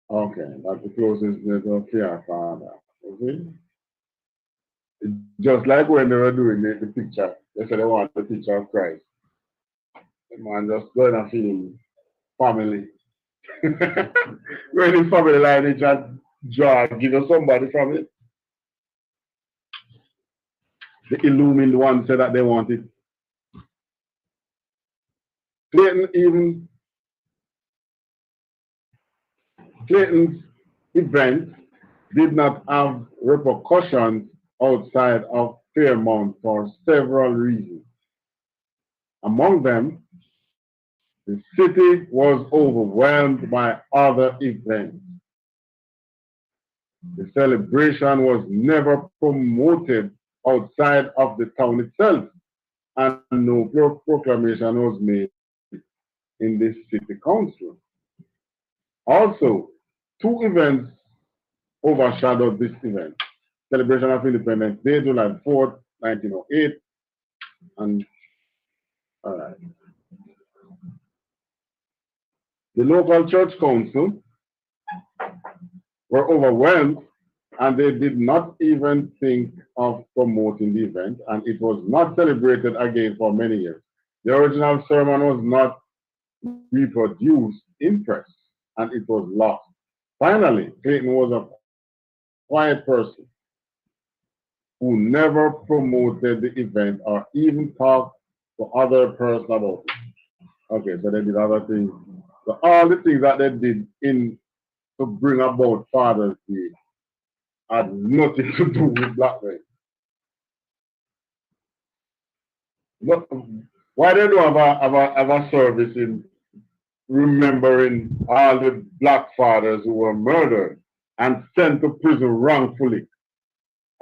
Okay, that's the closest to her father. Okay? Just like when they were doing the picture, they said they want the picture of Christ. The man just going and feeling family. When the family lineage and draw, give us somebody from it. The illumined one said that they want it. Clayton's event did not have repercussions outside of Fairmount for several reasons. Among them, the city was overwhelmed by other events. The celebration was never promoted outside of the town itself, and no proclamation was made in the city council. Also, two events overshadowed this event. Celebration of Independence Day, July 4th, 1908, and all right. The local church council were overwhelmed and they did not even think of promoting the event, and it was not celebrated again for many years. The original sermon was not reproduced in press, and it was lost. Finally, Clayton was a quiet person who never promoted the event or even talked to other person about it. Okay, so they did other things. So all the things that they did in to bring about Father's Day had nothing to do with black men. But why they don't have a service in remembering all the black fathers who were murdered and sent to prison wrongfully,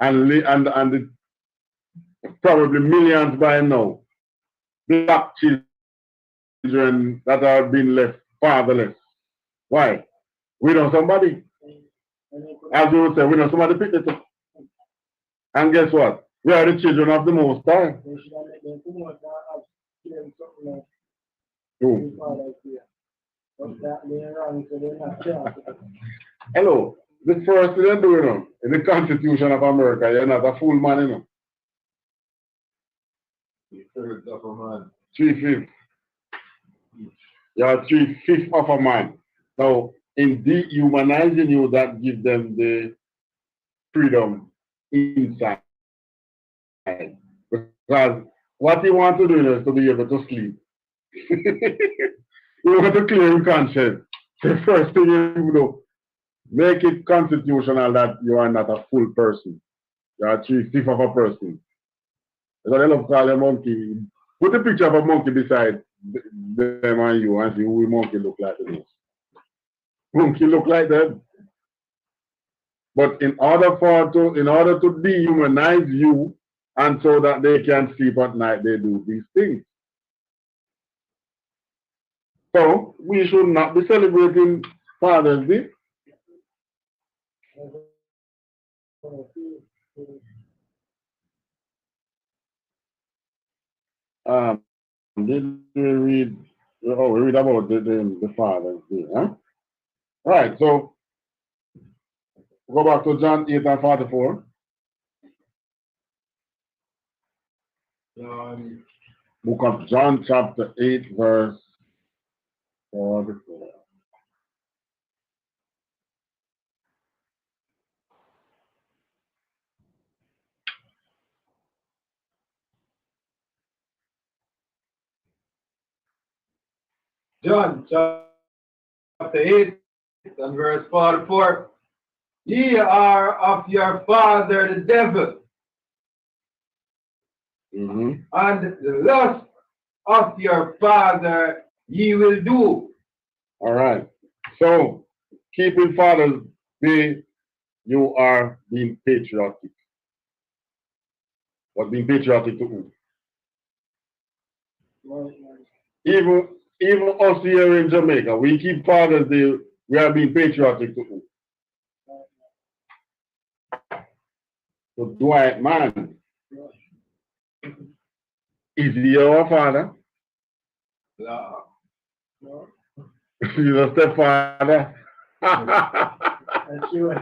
and the, probably millions by now, black children that are being left fatherless. Why? We know somebody. As you would say, we know somebody picked it up. And guess what? We are the children of the Most High. Who? Hello. The first thing they do, you know, in the Constitution of America, you're not a full man, you know. Third of a man. 3/5. You're 3/5 of a man. Now, in dehumanizing you, that gives them the freedom inside. Because what you want to do is to be able to sleep. You want to clear your conscience. The first thing you do, make it constitutional that you are not a full person. You are 3/5 of a person. Because I love calling a monkey. Put a picture of a monkey beside them and you and see who the monkey look like the most. Monkey look like them. But in order to dehumanize you and so that they can sleep at night, they do these things. So we should not be celebrating Father's Day. Did we read? Oh, we read about the Father's Day, huh? Right. So go back to John 8 and 44. Book of John, chapter 8, verse 44. John chapter 8 and verse 44. Ye are of your father the devil, and the lust of your father ye will do. All right. So, keeping Father's Day, you are being patriotic. But being patriotic to who? Even us here in Jamaica, we keep Father's Day, we are being patriotic to who? To Dwight Man. Is he your father? No. He's a stepfather. Is he your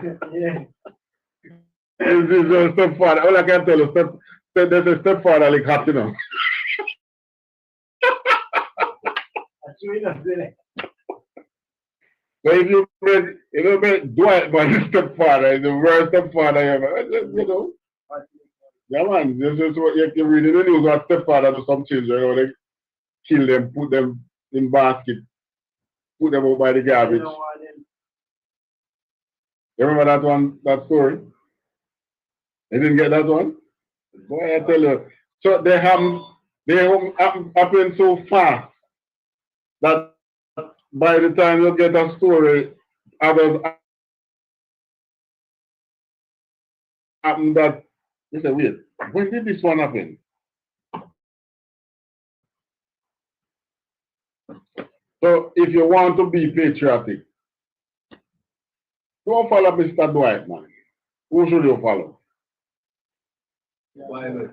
stepfather? All I can tell you, there's a stepfather like hot, you know. So if you make Dwight Man his stepfather, the worst stepfather ever, you know. Yeah, man, this is what you read in the news, what stepfather to some children, you know, they kill them, put them in basket, put them out by the garbage. You remember that one, that story? You didn't get that one? Boy, I tell you. So they happen so fast that by the time you get a story, others happen that you say, wait, when did this one happen? So if you want to be patriotic, don't follow Mr. Dwight, man. Who should you follow? Bible.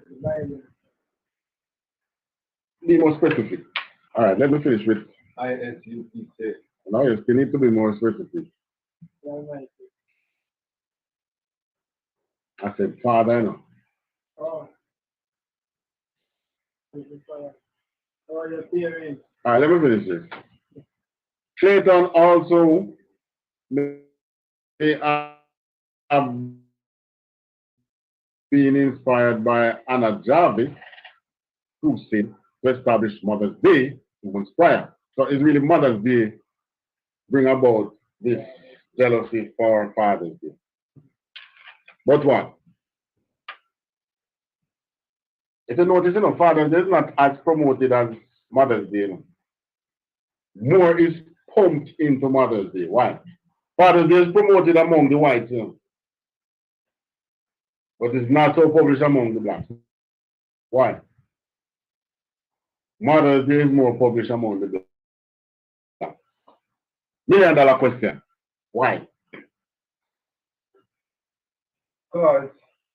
Be more specific. All right, let me finish with I.S.U.P.K. now you still need to be more specific. I said, Father, you know. Oh. How are your parents? All right, let me finish this. Satan also may have been inspired by Anna Jarvis, who said to establish Mother's Day months prior. So it's really Mother's Day bring about this jealousy for Father's Day. But what? If you notice, Father's Day is not as promoted as Mother's Day. More is pumped into Mother's Day. Why? Father's Day is promoted among the whites, but it's not so published among the blacks. Why? Mother's Day is more published among the blacks. $1 million question. Why? Because.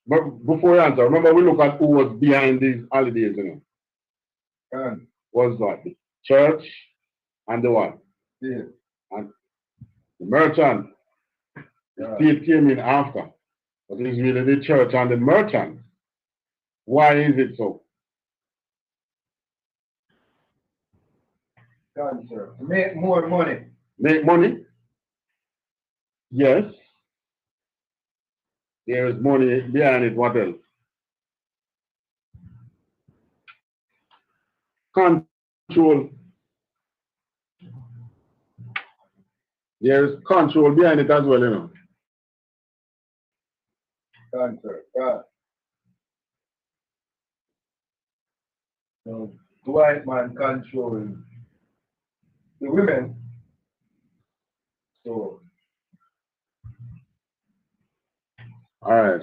But before you answer, remember we look at who was behind these holidays, Was what? The church and the what? Yeah. And the merchant. The state came in after. But it's really the church and the merchant. Why is it so? Sir. Make more money. Make money? Yes. There is money behind it. What else? Control. There is control behind it as well, Sir. So the white man controls the women. So. All right.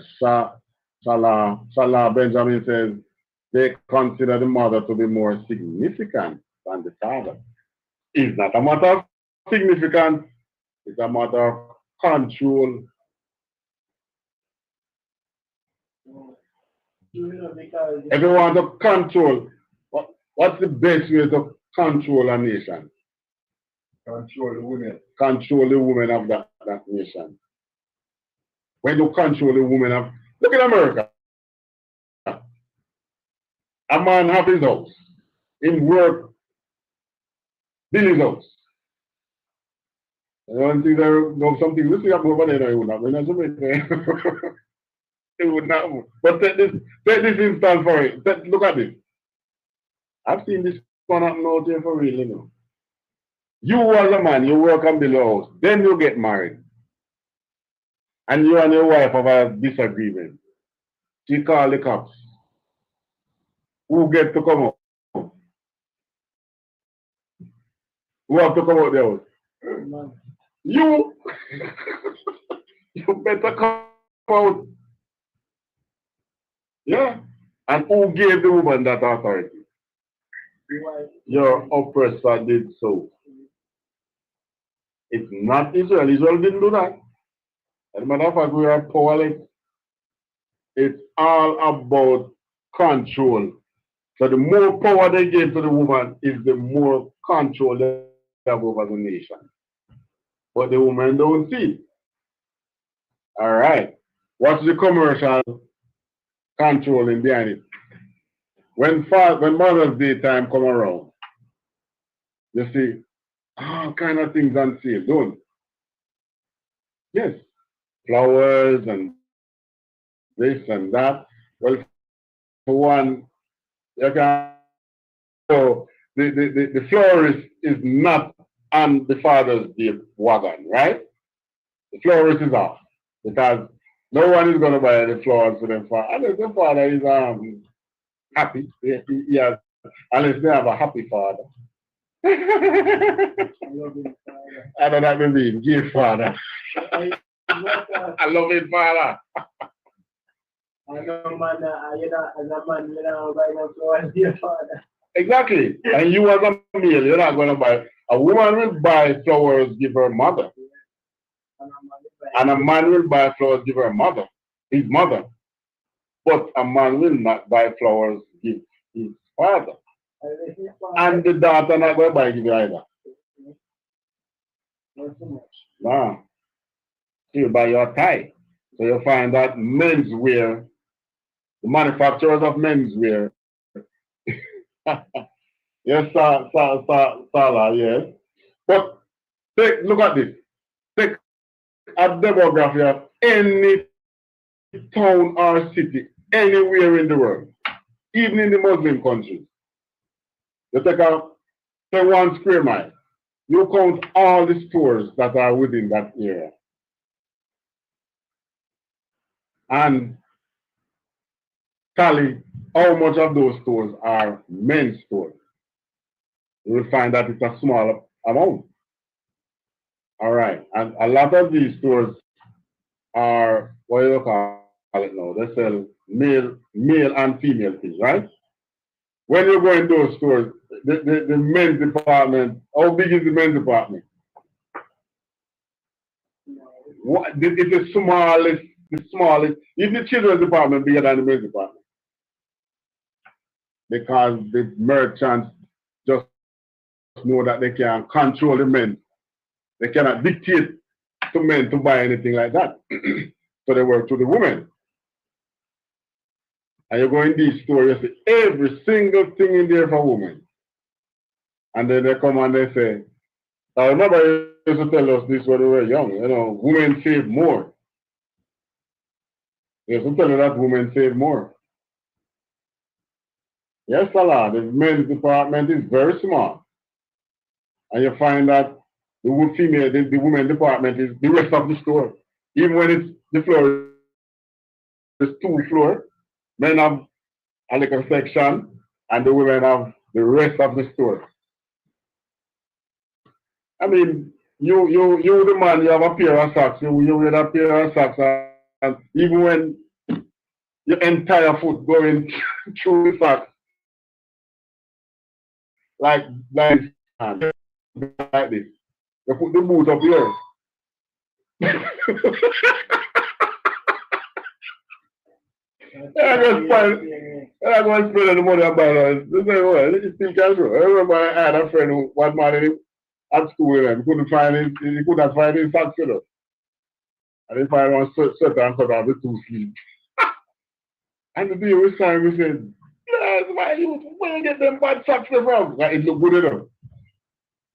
Salah Benjamin says they consider the mother to be more significant than the father. It's not a matter of significance. It's a matter of control. If you want to control, what's the best way to control a nation? Control the women. Control the women of that nation. When you control the women of, look at America. A man have his house, in work, build his house. I don't think there was something this happen over there. It would not. It would not. But take this instance for it. Look at this. I've seen this one happen out there for real, You as a man, you work and build a house, then you get married. And you and your wife have a disagreement. She call the cops. Who get to come out? Who have to come out there? You! You better come out. Yeah. And who gave the woman that authority? Your oppressor did so. It's not Israel. Israel didn't do that. As a matter of fact, we are powerless. It's all about control. So the more power they give to the woman is the more control they have over the nation. But the women don't see it. All right. What's the commercial controlling behind it? When Mother's Day time come around, you see all kind of things on sale, don't? Yes. Flowers and this and that. Well, for one, you can, so the florist is not on the Father's Day wagon, right? The florist is off because no one is going to buy the flowers for them. Unless the father is happy, he has, unless they have a happy father. I don't have to be gay father. I love it, father. I know, man, as a man, you know, buy no flowers to your father. Exactly. And you as a male, you're not going to buy. A woman will buy flowers, give her mother. And a man will buy flowers, give her mother, his mother. But a man will not buy flowers, give his father. And the daughter not going to buy give either. Not so much. Nah. She'll buy your tie. So you find that menswear, the manufacturers of menswear, yes, Salah, yes. But look at this. Take a demography of any town or city anywhere in the world, even in the Muslim countries. You take 1 square mile, you count all the stores that are within that area. And tally how much of those stores are men's stores. You will find that it's a small amount. All right. And a lot of these stores are, what do you call it now? They sell male and female things, right? When you go in those stores, the men's department, how big is the men's department? It's the smallest, even the children's department bigger than the men's department. Because the merchants just know that they can control the men. They cannot dictate to men to buy anything like that. So they work to the women. And you go in these stores, you see every single thing in there for women. And then they come and they say, I remember you used to tell us this when we were young, you know, women save more. You used to tell you that women save more. Yes, Salah, the men's department is very small. And you find that the women department is the rest of the store. Even when it's the floor is 2 floors, men have a little section and the women have the rest of the store. I mean, you the man, you have a pair of socks, you wear a pair of socks, and even when your entire foot going through the socks, like this, like this, you put the boot up here. I go and spend the money on balance. This is what it still can do. I remember I had a friend who was married at school and he couldn't find his socks, you know. And he found one sweater and cut off the 2 sleeves. And the day we signed, we said, yes, where you get them bad socks from? Like, it look good enough.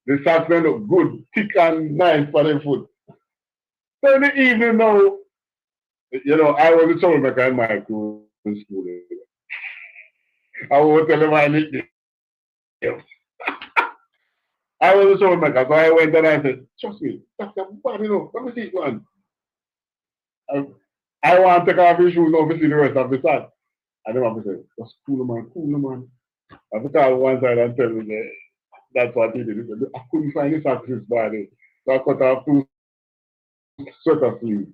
The socks they look good, thick and nice for their foot. So in the evening now, you know, I was a troublemaker in my school. I won't tell him my nickname. I was a troublemaker, so I went and I said, trust me, that's a bad, you know, let me see it, man. I want to take off his shoes now to see the rest of the socks. And then I said, just cool man. I took out one side and tell me that's what he did. He said, I couldn't find the socks this body. So I cut off 2 sweater sleeves.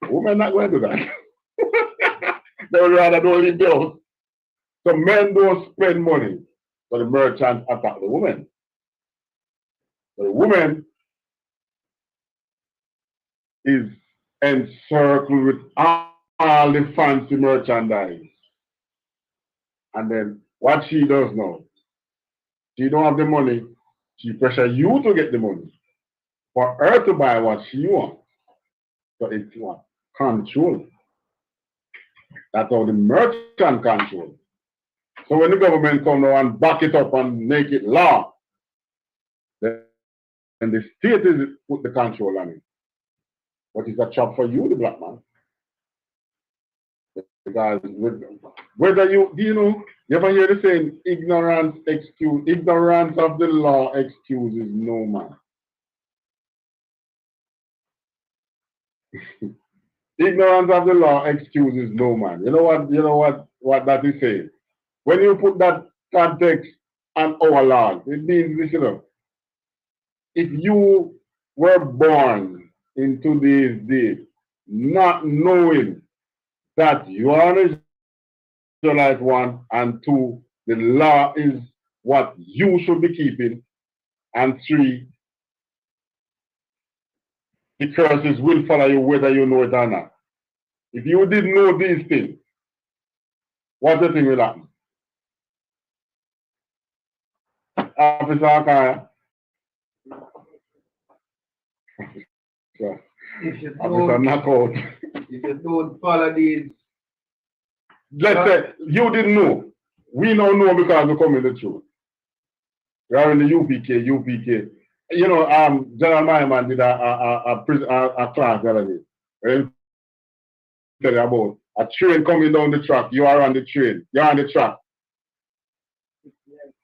Women not going to do that. They would rather don't leave the house. So men don't spend money. So the merchants attack the women. So the woman is encircled with all the fancy merchandise. And then what she does now, she don't have the money, she pressure you to get the money for her to buy what she wants. So it's what? Control. That's how the merchant control. So when the government come now and back it up and make it law, then the state is put the control on it. But it's a job for you, the black man. Because whether you ever hear the saying, ignorance of the law excuses no man. Ignorance of the law excuses no man. You know what that is saying? When you put that context on our laws, it means this, you know, if you were born in today's day not knowing that you are an Israelite, 1, and 2, the law is what you should be keeping, and 3, the curses will follow you whether you know it or not. If you didn't know these things, what do you think will happen? Officer Akaya. if you Officer don't, knockout. if you don't follow these, Let's say you didn't know. We now know because we come in the truth. We are in the UPK. You know, General Myman did a class the other day. Where he tell you about a train coming down the track. You are on the train. You're on the track.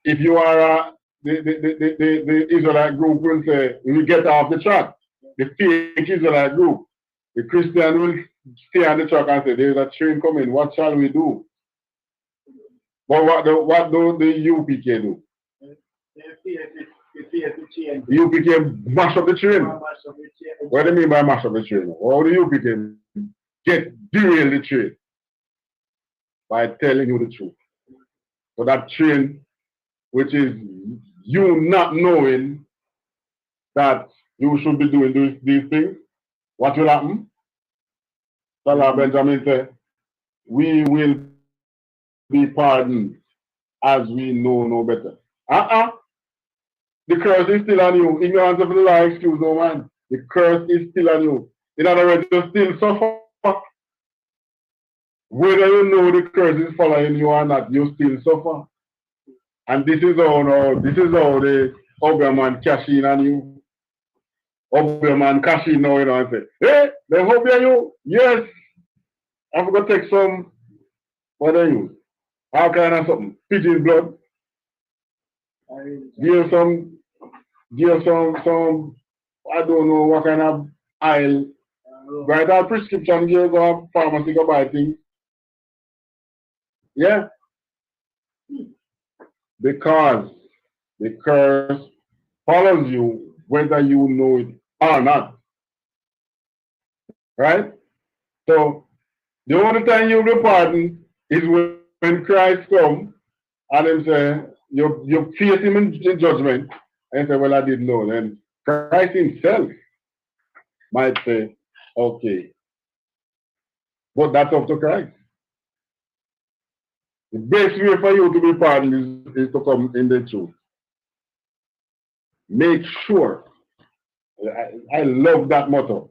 If you are the Israelite group will say, we get off the track. The fake Israelite group. The Christian will stay on the track and say, there's a train coming. What shall we do? But what do the UPK do? The UPK mash up the train. What do you mean by mash up the train? Or the UPK derail the train by telling you the truth. So that train, which is you not knowing that you should be doing these things, what will happen? Salah Benjamin said, we will be pardoned as we know no better. The curse is still on you. Ignorance of the law, excuse no man. The curse is still on you. In other words, you still suffer. Whether you know the curse is following you or not, you still suffer. And this is how the Obia man cash in on you. Obia man cash in now, you know, and say, hey, they Obia you? Yes. I'm going to take some, what are you? All kind of something. Pigeon blood. Give some, I don't know what kind of aisle. Write a prescription, give go pharmacy, go buy things. Yeah. Because the curse follows you whether you know it or not. Right? So the only time you'll be pardoned is when Christ comes and him say, you face him in judgment and say, well, I didn't know. Then Christ himself might say, okay. But that's up to Christ. The best way for you to be pardoned is to come in the truth. Make sure. I love that motto.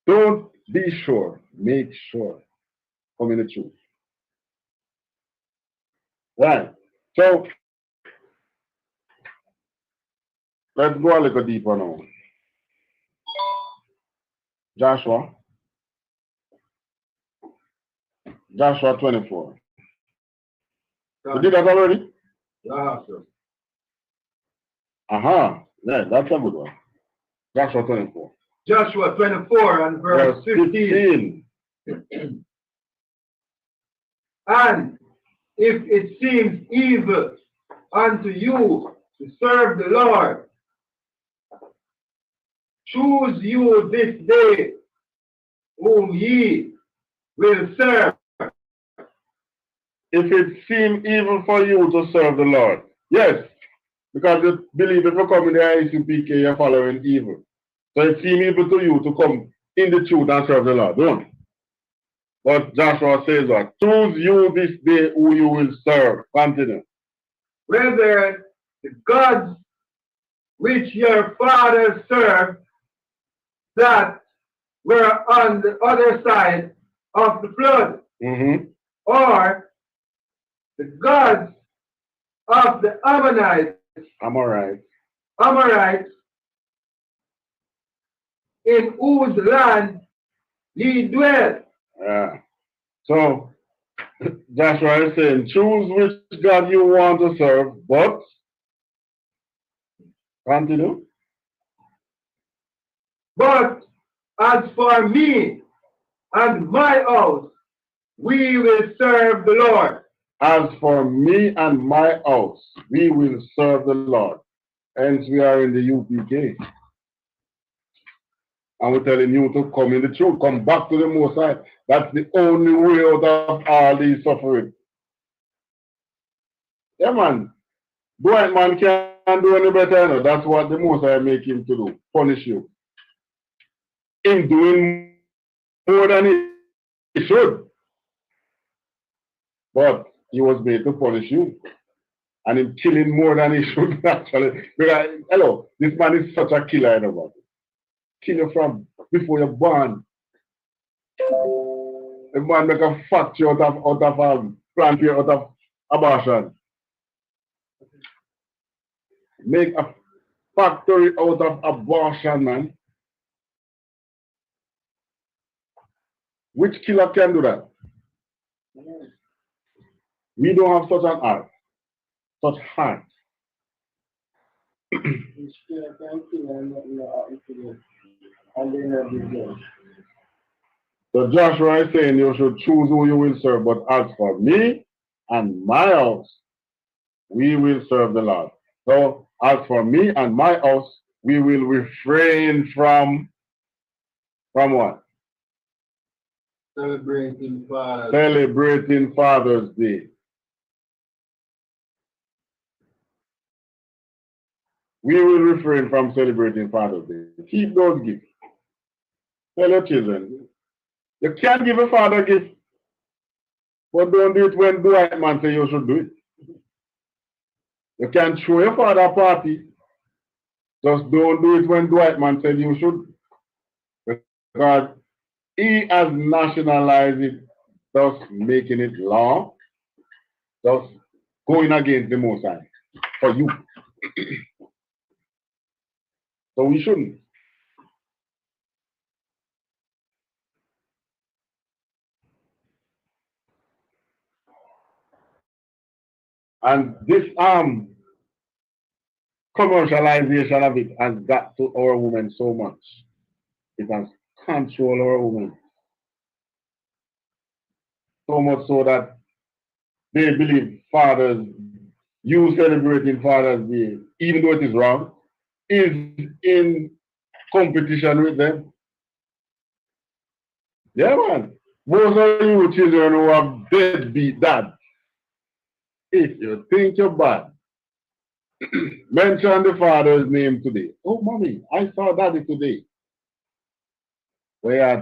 Don't be sure. Make sure. Come in the truth. Right. So let's go a little deeper now. Joshua 24. You did that already? yeah, sir. Yeah, that's a good one. Joshua 24. Joshua 24 and verse 15. And if it seems evil unto you to serve the Lord, choose you this day whom ye will serve. If it seems evil for you to serve the Lord. Yes, because you believe if you come in the I.S.U.P.K, you're following evil. So it seems evil to you to come in the truth and serve the Lord, don't it? But Joshua says what? Choose you this day who you will serve. Continue. Whether the gods which your fathers served that were on the other side of the flood, or the gods of the Amorites, in whose land ye dwell. Yeah. So Joshua is saying, choose which God you want to serve, but continue. But as for me and my house, we will serve the Lord. As for me and my house, we will serve the Lord. Hence we are in the UPK. And we're telling you to come in the truth, come back to the Most High. That's the only way out of all these suffering. Yeah, man. White man can't do any better. No? That's what the Most High make him to do, punish you. In doing more than he should. But he was made to punish you. and him killing more than he should actually. Because, hello, this man is such a killer, you know. Kill you from before you're born. The man make a factory out of plant out of abortion. Make a factory out of abortion, man. Which killer can do that? We don't have such an heart. Such heart. So Joshua is saying you should choose who you will serve, but as for me and my house, we will serve the Lord. So as for me and my house, we will refrain from what? Celebrating Father's Day. We will refrain from celebrating Father's Day. Keep those gifts. Tell your children, you can give a father a gift, but don't do it when the white man say you should do it. You can throw your father a party, just don't do it when the white man said you should. Because he has nationalized it, thus making it law, thus going against the Most High for you. So we shouldn't. And this commercialization of it has got to our women so much. It has controlled our women. So much so that they believe fathers, you celebrating Father's Day, even though it is wrong, is in competition with them. Yeah, man. Most of you children who have deadbeat dad, if you think you're bad, mention the father's name today. Oh, mommy, I saw daddy today. What else?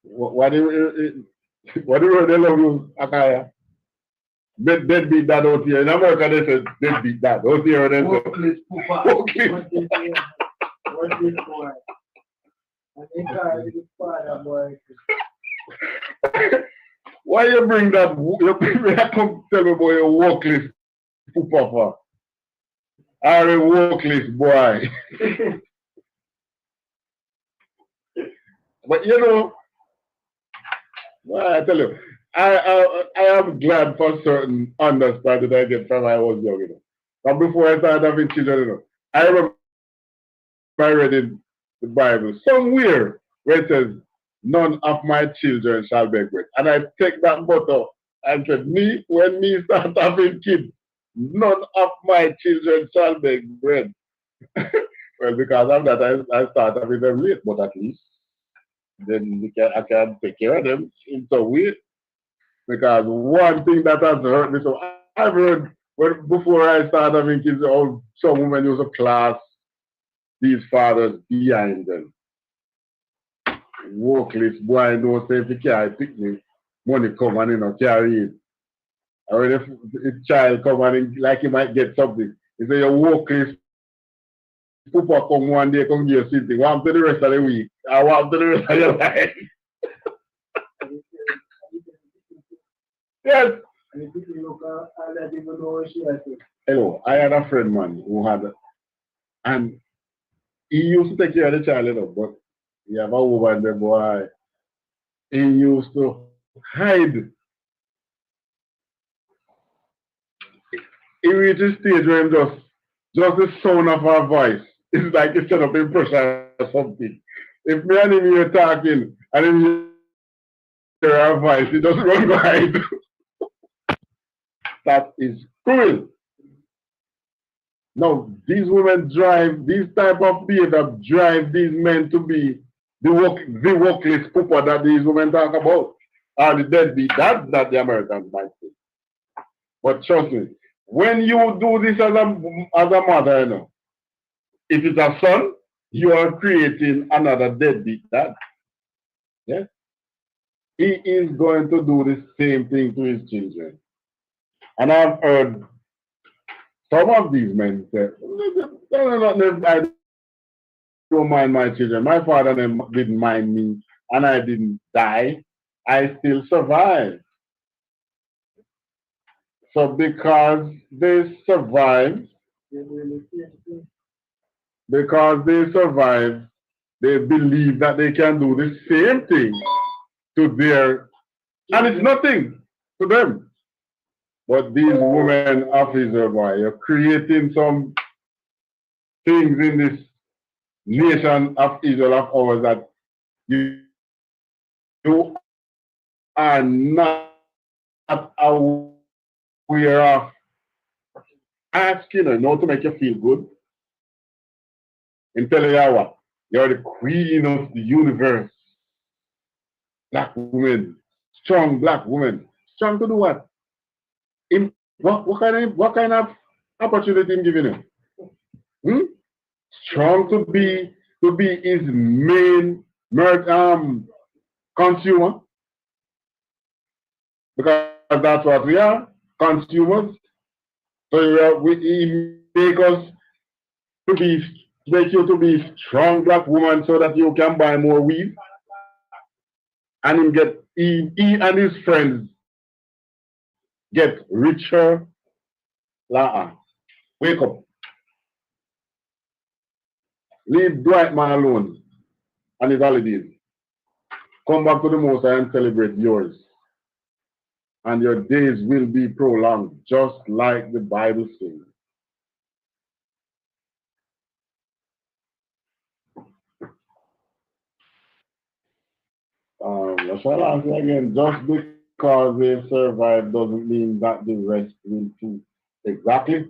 What do they love you, Akaya? Deadbeat dad out here. In America, they say deadbeat dad. Out here, they say. What this boy? And they call it the father boy. Why you bring that? You come tell me about your workless pooper for? Or a workless boy. But you know, well, I tell you, I am glad for certain understanding I get from when I was young, you know. But before I started having children, you know, I remember I read in the Bible somewhere where it says, none of my children shall beg bread. And I take that motto and said, when me start having kids, none of my children shall beg bread. Well, because of that, I start having them late, but at least then I can take care of them in some way. Because one thing that has hurt me, so I've heard before I started having kids, some women used to class these fathers behind them. Workless boy, no say if you can't pick me, money come and you know carry it. Or if a child come and like he might get something, he say your workless pooper come one day, come give you something. Want to the rest of the week. I want to the rest of your life. Yes. Hello, I had a friend, man, who had, and he used to take care of the child, you know, but he have a woman, the boy, he used to hide. He reached a stage where him just the sound of her voice, it's like he set up impression or something. If me and him were talking, and him hear her voice, he just run behind. That is cruel. Now, these women drive, these type of behavior drive these men to be the workless pooper that these women talk about. Or the deadbeat, that's that the Americans might say. But trust me, when you do this as a mother, you know, if it's a son, you are creating another deadbeat dad. Yeah? He is going to do the same thing to his children. And I've heard some of these men say, I don't mind my children. My father didn't mind me, and I didn't die. I still survived. So because they survived, they believe that they can do the same thing to their, and it's nothing to them. But these women of Israel, boy, you're creating some things in this nation of Israel of ours that you are not aware of. Asking her not to make you feel good and tell you what, you're the queen of the universe. Black woman, strong black woman. Strong to do what? What kind of opportunity I'm giving him? Hmm? Strong to be his main consumer, because that's what we are, consumers. So he make us to be, make you to be strong black woman so that you can buy more weed, and he and his friends get richer. Wake up. Leave Dwight man alone and his holidays. Come back to the Most High and celebrate yours. And your days will be prolonged, just like the Bible says. I shall answer again, just because they survive doesn't mean that the rest will too. Exactly.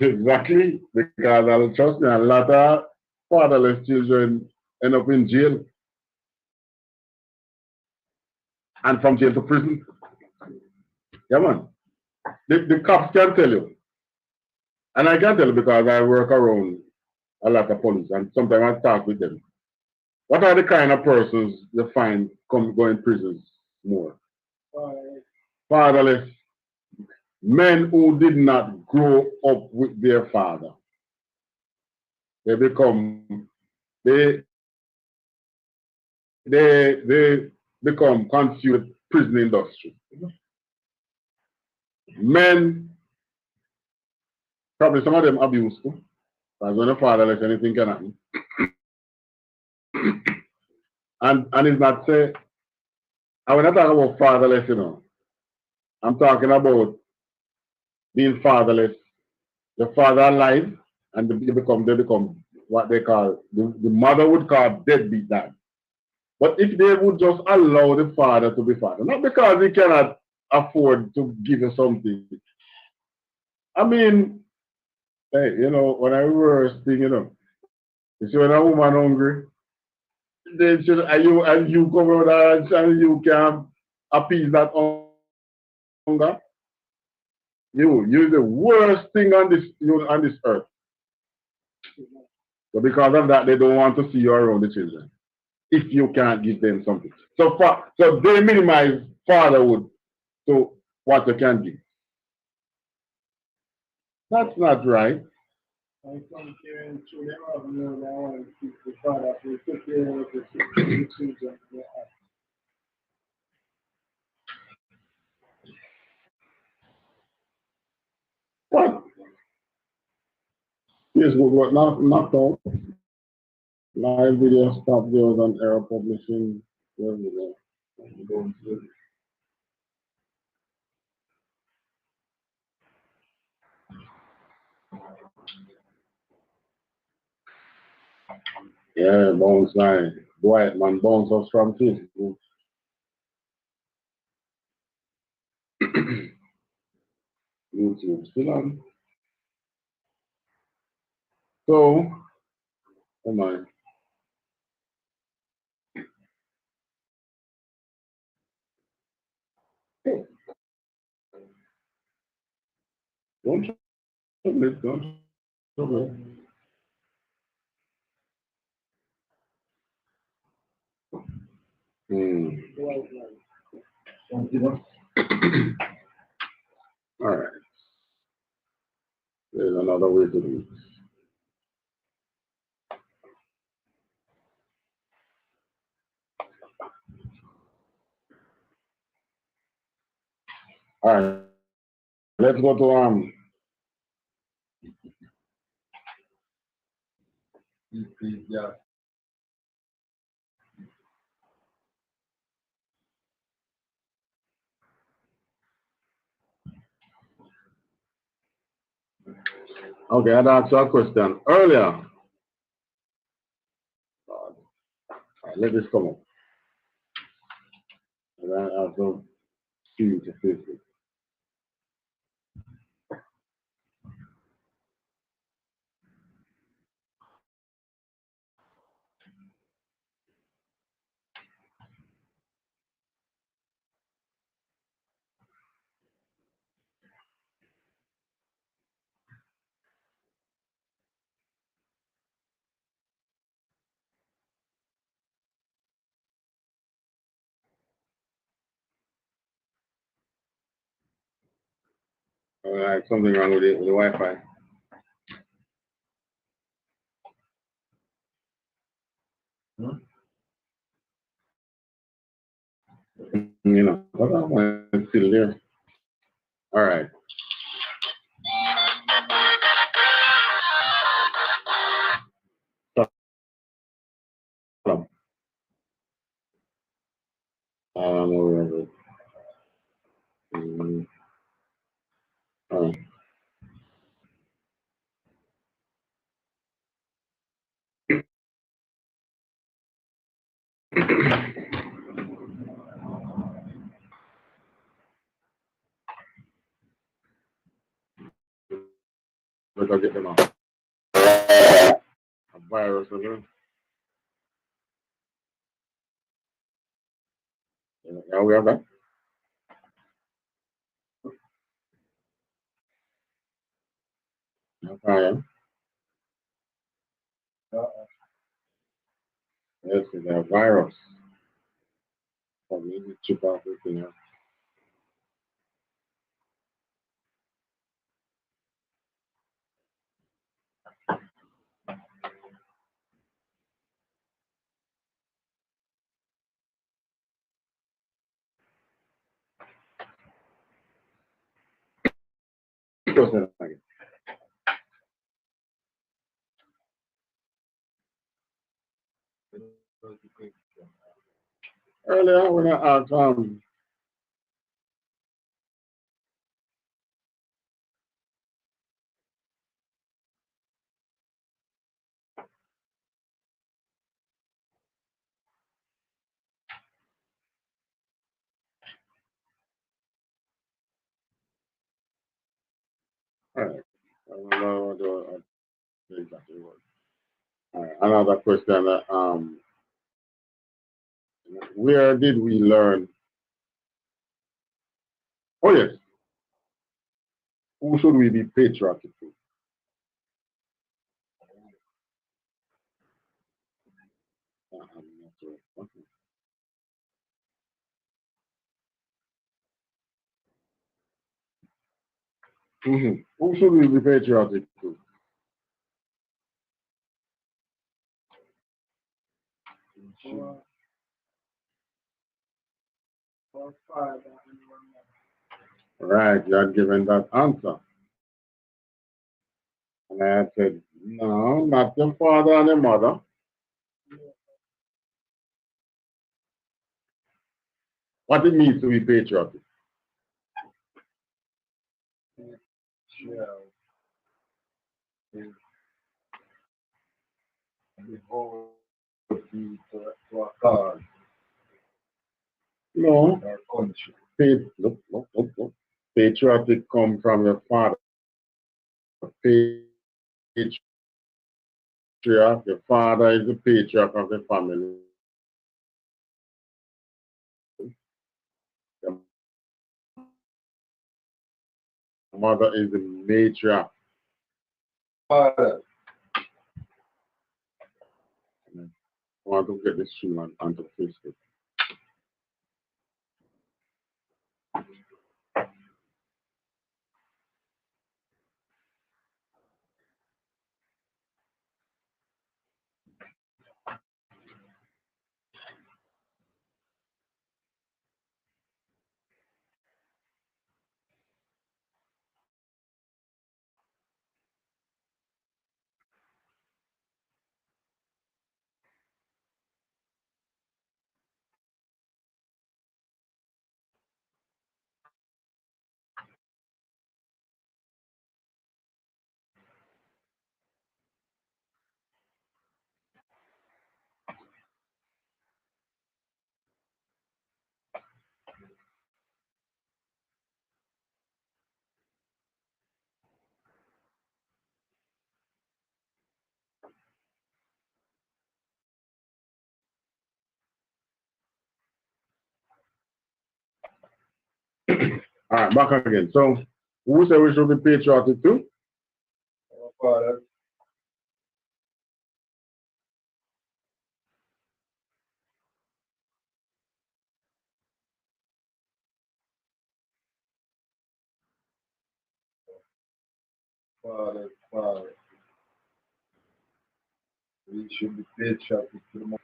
Exactly. Because I'll trust me, a lot of fatherless children end up in jail and from jail to prison. Yeah, man. The cops can tell you. And I can tell you because I work around a lot of police and sometimes I talk with them. What are the kind of persons you find go in prisons more? Fatherless. Men who did not grow up with their father. They become they they become consumed prison industry. Men, probably some of them abused too. Because when a fatherless, anything can happen. And it's not say, and when I talk about fatherless, I'm talking about being fatherless, the father alive, and they become what they call, the mother would call deadbeat dad. But if they would just allow the father to be father, not because he cannot afford to give you something. I mean, hey, when I was thing, you see when a woman hungry, then and you come over there and you can appease that hunger. You're the worst thing on this earth. So because of that, they don't want to see you around the children if you can't give them something. So they minimize fatherhood to what you can give. That's not right. I come here and to them up know that I want to keep the father to take care of the children. What? Facebook was knocked out. Live video stop videos on error publishing. Where we go? Yeah, bounce line. Dwight man bounce us from Facebook. YouTube still on. So, come on. Don't trouble it, don't trouble it. Hmm. There's another way to do it. All right, let's go to Yeah. okay, I'd asked you a question earlier. All right, let this come up. And I have to see you to face it. All right, something wrong with it with the Wi-Fi. You know, but that one is still there. All right. Where is it? All right. Look, I'll get them out. A virus, okay? Yeah, we have that. Okay. Yes, it's a virus. Probably need to chip off this thing. Earlier, when I asked, all right. I don't know what exactly what. All right. Another question. Where did we learn? Oh yes. Who should we be patriotic to? Okay. Who should we be patriotic to? Or five, Right, you had given that answer. And I had said, no, not your father and your mother. What it means to be patriotic? Yeah. Devote to a cause, No. our country. Look. Patriotic come from your father. Patriarch, your father is the patriarch of the family. Your mother is the matriarch. Father, I want to get this stream onto Facebook. All right, back again. So, who said we should be patriotic too? Our fathers. Fathers. We should be patriotic to the most.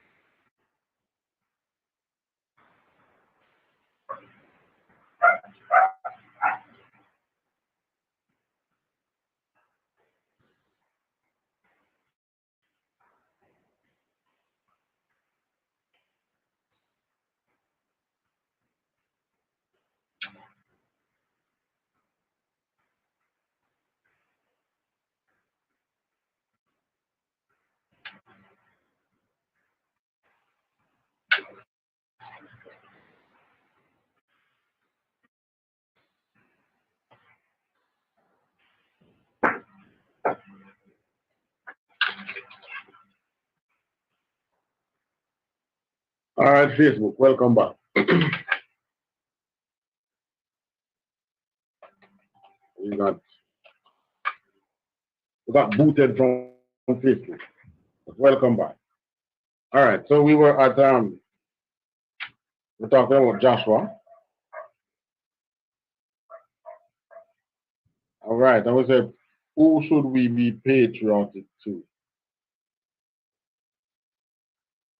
All right, Facebook, welcome back. We got booted from Facebook. But welcome back. All right, so we were at we're talking about Joshua. All right, and we said, who should we be patriotic to?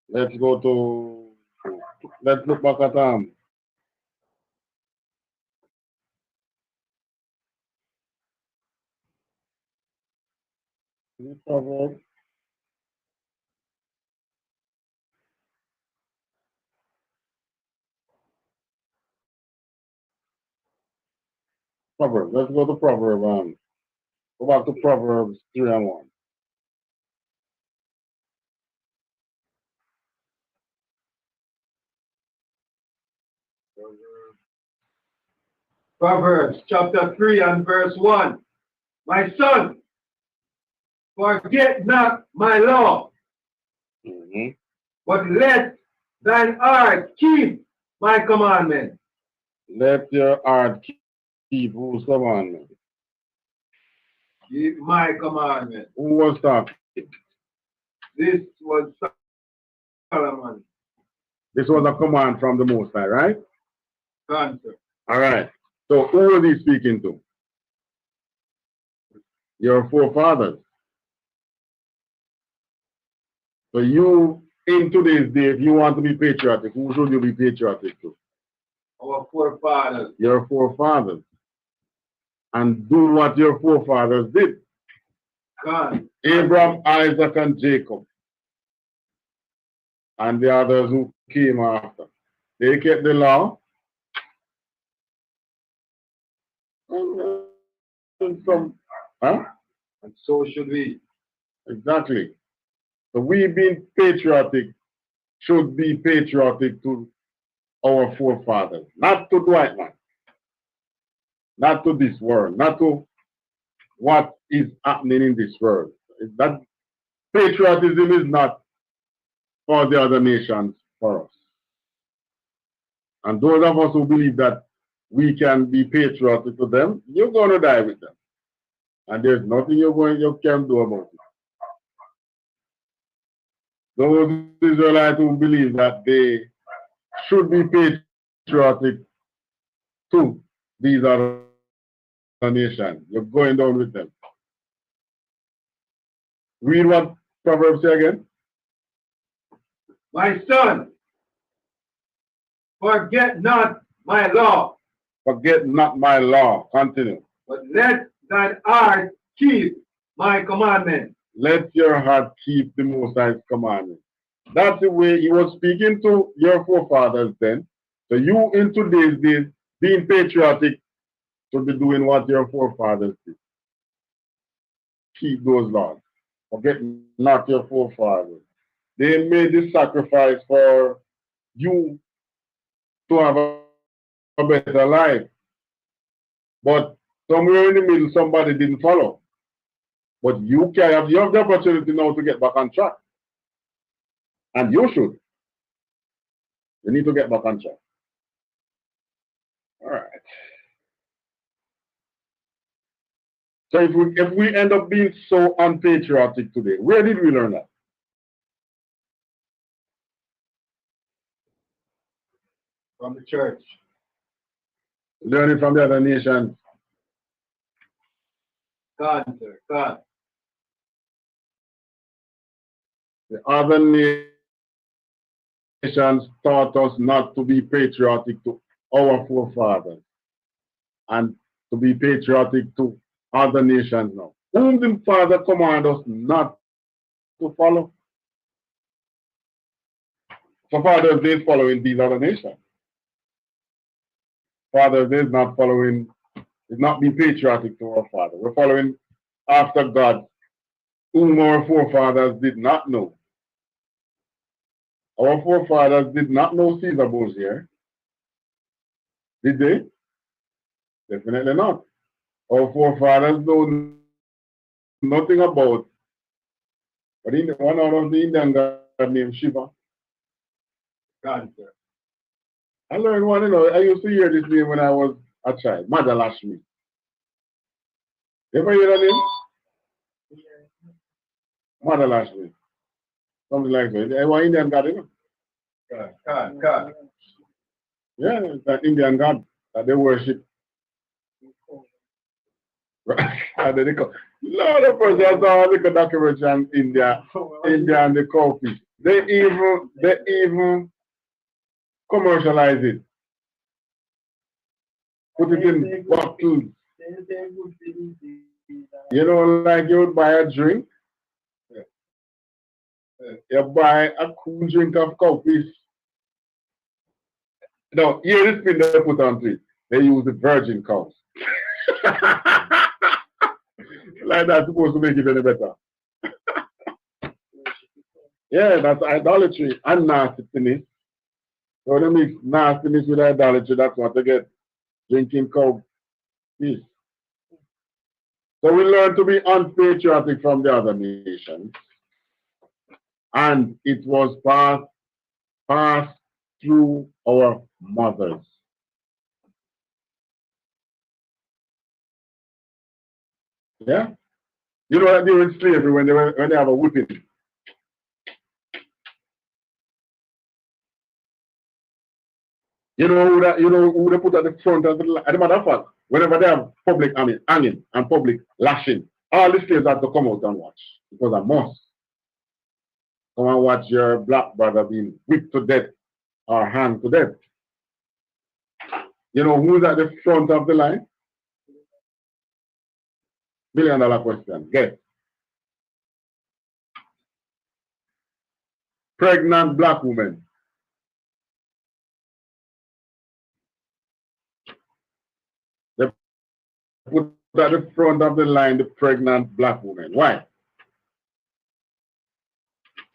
Let's go to, let's look back at Proverbs. Proverbs. Let's go to Proverbs. Go back to Proverbs 3 and 1. Proverbs chapter 3 and verse 1. My son, forget not my law, but let thine heart keep my commandment. Let your heart keep whose commandment? Keep my commandment. Who was talking? This was Solomon. This was a command from the Most High, right? Answer. All right. So who was he speaking to? Your forefathers. So you, in today's day, if you want to be patriotic, who should you be patriotic to? Our forefathers. Your forefathers. And do what your forefathers did. God. Abraham, Isaac, and Jacob. And the others who came after. They kept the law. And some, huh? And so should we. Exactly. So we being patriotic should be patriotic to our forefathers, not to the white man, not to this world, not to what is happening in this world. That patriotism is not for the other nations, for us. And those of us who believe that we can be patriotic to them, you're going to die with them. And there's nothing you can do about it. Those Israelites who believe that they should be patriotic to these other nations, you're going down with them. Read what Proverbs say again. My son, forget not my law. Forget not my law. Continue. But let thine heart keep my commandment. Let your heart keep the Most High's commandment. That's the way he was speaking to your forefathers then. So you in today's days, being patriotic, should be doing what your forefathers did. Keep those laws. Forget not your forefathers. They made this sacrifice for you to have a better life. But somewhere in the middle, somebody didn't follow. But you have the opportunity now to get back on track. And you should. You need to get back on track. All right. So if we end up being so unpatriotic today, where did we learn that? From the church. Learning from the other nations. God, sir. God. The other nations taught us not to be patriotic to our forefathers and to be patriotic to other nations now. Whom the Father command us not to follow? So Father's Day is following these other nations. Father's Day is not following, is not being patriotic to our Father. We're following after God, whom our forefathers did not know. Our forefathers did not know Caesar Borgia. Did they? Definitely not. Our forefathers know nothing about, but one out of the Indian god named Shiva. God, sir. I learned one, I used to hear this name when I was a child, Mother Lashmi. You ever hear that name? Mother Lashmi. Something like that. They were Indian god, God. Yeah, it's an Indian god that they worship. And then they call, Lord of course, I saw a little documentary on India and the coffee. They even commercialize it. Put it in bottles. You know, like you would buy a drink. You buy a cool drink of coffee. No, here is thing they put on it. They use the virgin cows. Like that's supposed to make it any better. Yeah, that's idolatry and nastiness. So they mix nastiness with idolatry, that's what they get. Drinking cow piss. So we learn to be unpatriotic from the other nations. And it was passed through our mothers. Yeah? You know that during slavery when they have a whipping. You know who they put at the front of the as a matter of fact, whenever they have public hanging and public lashing, all the slaves have to come out and watch. Because a must. Come and watch your black brother being whipped to death or hanged to death. You know who's at the front of the line? $1 billion question. Guess. Pregnant black women. They put at the front of the line the pregnant black women. Why?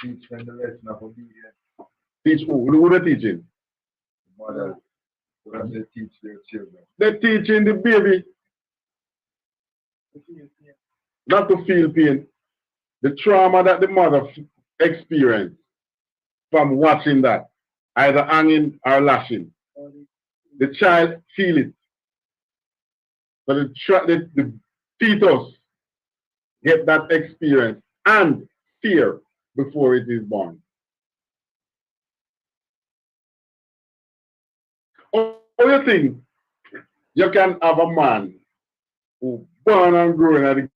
Teach them the lesson of obedience. Teach who? Who are they teaching? Mothers. When they teach their children. They're teaching the baby not to feel pain. The trauma that the mother experienced from watching that, either hanging or lashing. The child feel it. So the fetus get that experience and fear before it is born. How you think you can have a man who born and grew in the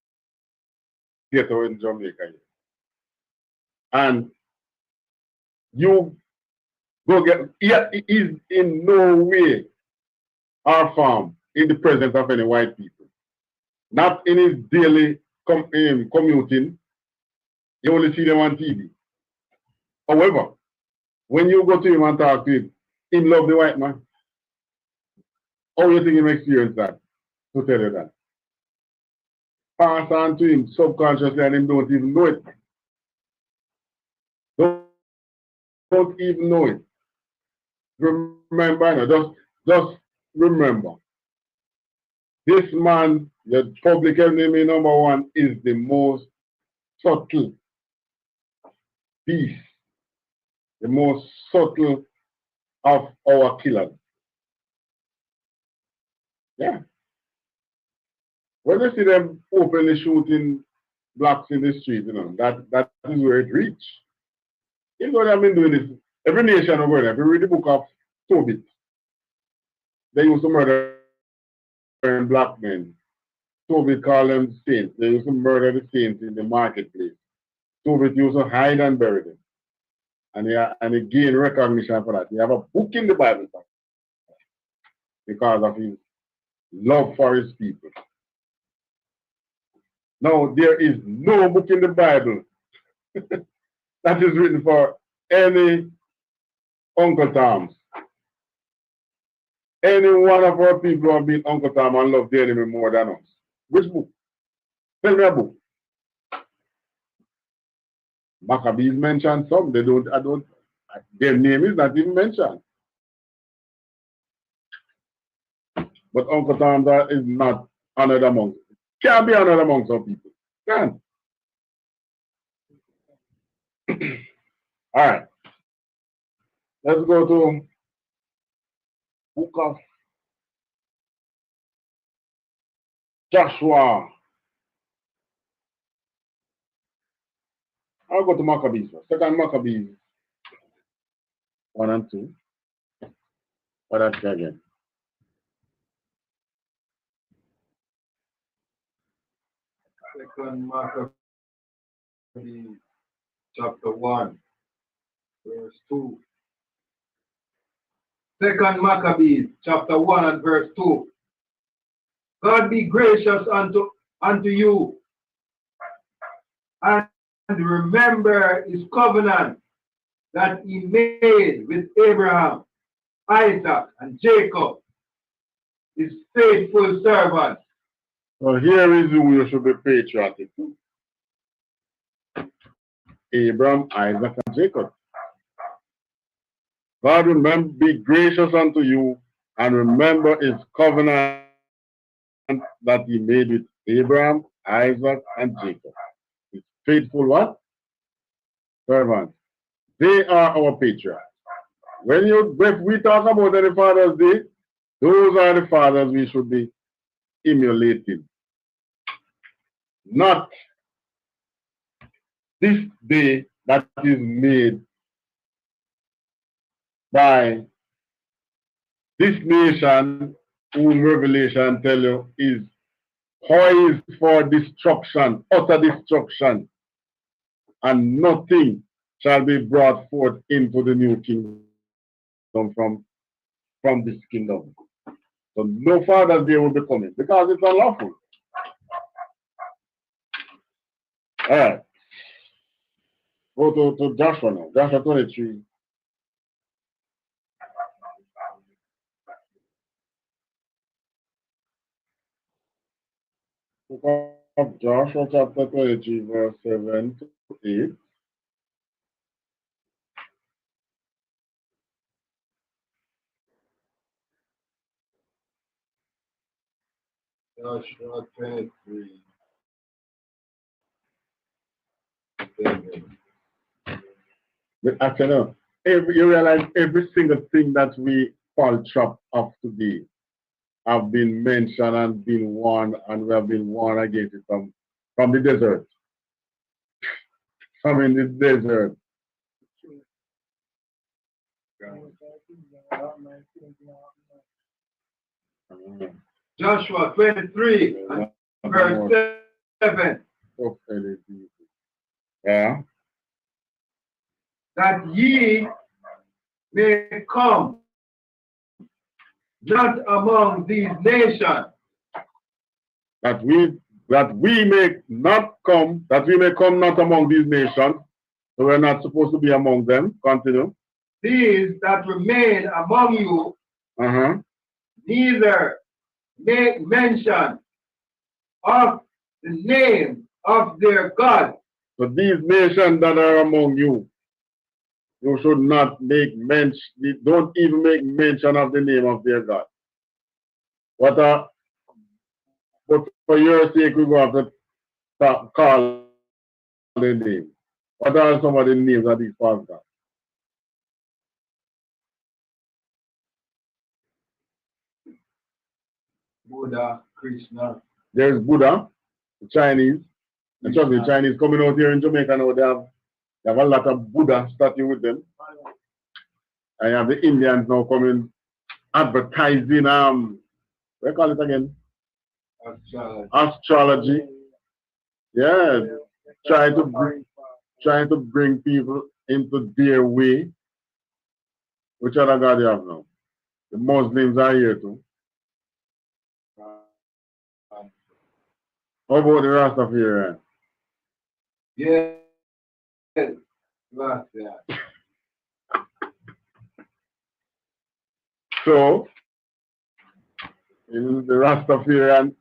ghetto in Jamaica and you go get, he is in no way or form in the presence of any white people. Not in his daily commuting. You only see them on TV. However, when you go to him and talk to him, he love the white man. How do you think he experience that? To tell you that. Pass on to him subconsciously and him don't even know it. Don't even know it. Remember, just remember. This man, the public enemy number one, is the most subtle beast, the most subtle of our killers. Yeah. When you see them openly shooting blacks in the street, that is where it reach. You know they've been doing this. Every nation over there. If you read the book of Tobit, they used to murder black men. Tobit called them saints. They used to murder the saints in the marketplace. Tobit used to hide and bury them. And he gained recognition for that. He have a book in the Bible because of his love for his people. Now, there is no book in the Bible that is written for any Uncle Toms. Any one of our people have been Uncle Tom and love the enemy more than us. Which book? Tell me a book. Maccabees mentioned some. Their name is not even mentioned. But Uncle Tom is not honored amongst. Can't be honored among some people. Can't. All right. Let's go to book of Joshua. I'll go to Maccabees first. Second Maccabees 1 and 2. What that's again? Second Maccabees chapter 1, verse 2. Second Maccabees chapter 1 and verse 2. God be gracious unto you, and remember his covenant that he made with Abraham, Isaac, and Jacob, his faithful servants. So here is who you should be patriotic to. Abraham, Isaac, and Jacob. God be gracious unto you and remember his covenant that he made with Abraham, Isaac, and Jacob. His faithful what? Servants. They are our patriarchs. When we talk about any Father's Day, those are the fathers we should be emulating. Not this day that is made by this nation whom Revelation tell you is poised for destruction, utter destruction, and nothing shall be brought forth into the new kingdom from this kingdom. So no Father's Day will be coming because it's unlawful. All right. Go to Joshua now. Joshua 23. Book of Joshua chapter 23, verse 7 to 8. Joshua 23. But actually, you realize every single thing that we fall trap of today have been mentioned and been warned, and we have been warned against it from the desert. From in the desert. Joshua 23 and verse 7. Yeah. That ye may come not among these nations. That we may come not among these nations. So we're not supposed to be among them. Continue. These that remain among you, neither make mention of the name of their God. So these nations that are among you, you should not make mention, don't even make mention of the name of their God. But for your sake, we go have to call the name. What are some of the names of these false gods? Buddha, Krishna. There's Buddha, the Chinese. And trust me, Chinese coming out here in Jamaica now, they have a lot of Buddha statue with them. And you have the Indians now coming advertising what do you call it again? Astrology. Yeah. Trying to bring people into their way. Which other God you have now? The Muslims are here too. How about the Rastafarian? Yeah. Right, yeah. So, in the Rastafarians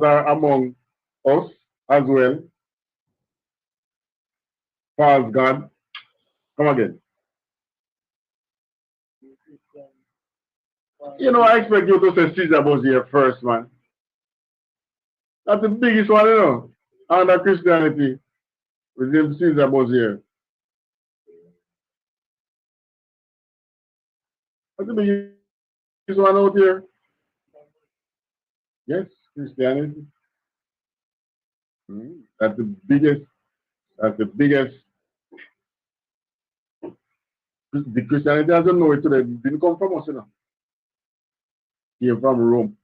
are among us as well. False God. Come again. You know, I expect you to say Caesar was here first, man. That's the biggest one, you know, under Christianity. With him, Caesar was here. That's the biggest one out here. Yes, Christianity. That's the biggest. The Christianity doesn't know it today. It didn't come from us, you know. It came from Rome.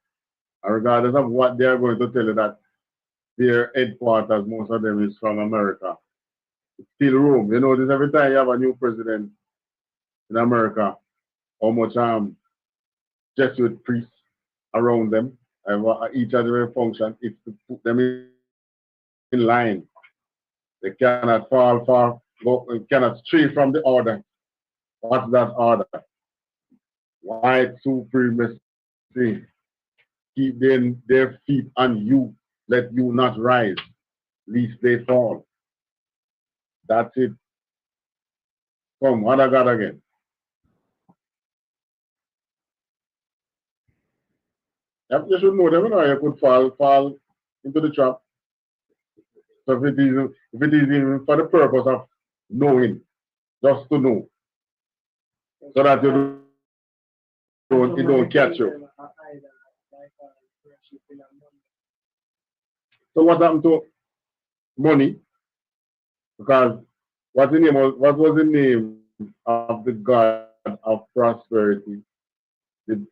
And regardless of what they are going to tell you that their headquarters, most of them is from America. It's still Rome. You notice every time you have a new president in America, how much Jesuit priests around them, and each of their function is to put them in line. They cannot cannot stray from the order. What's that order? White supremacy. Keep their feet on you, let you not rise, lest they fall. That's it. Come, what I got again? Yep, you should know them, you know, you could fall into the trap. So if it is even for the purpose of knowing, just to know, so that it don't catch you. So what happened to money? Because what was the name of the God of prosperity? The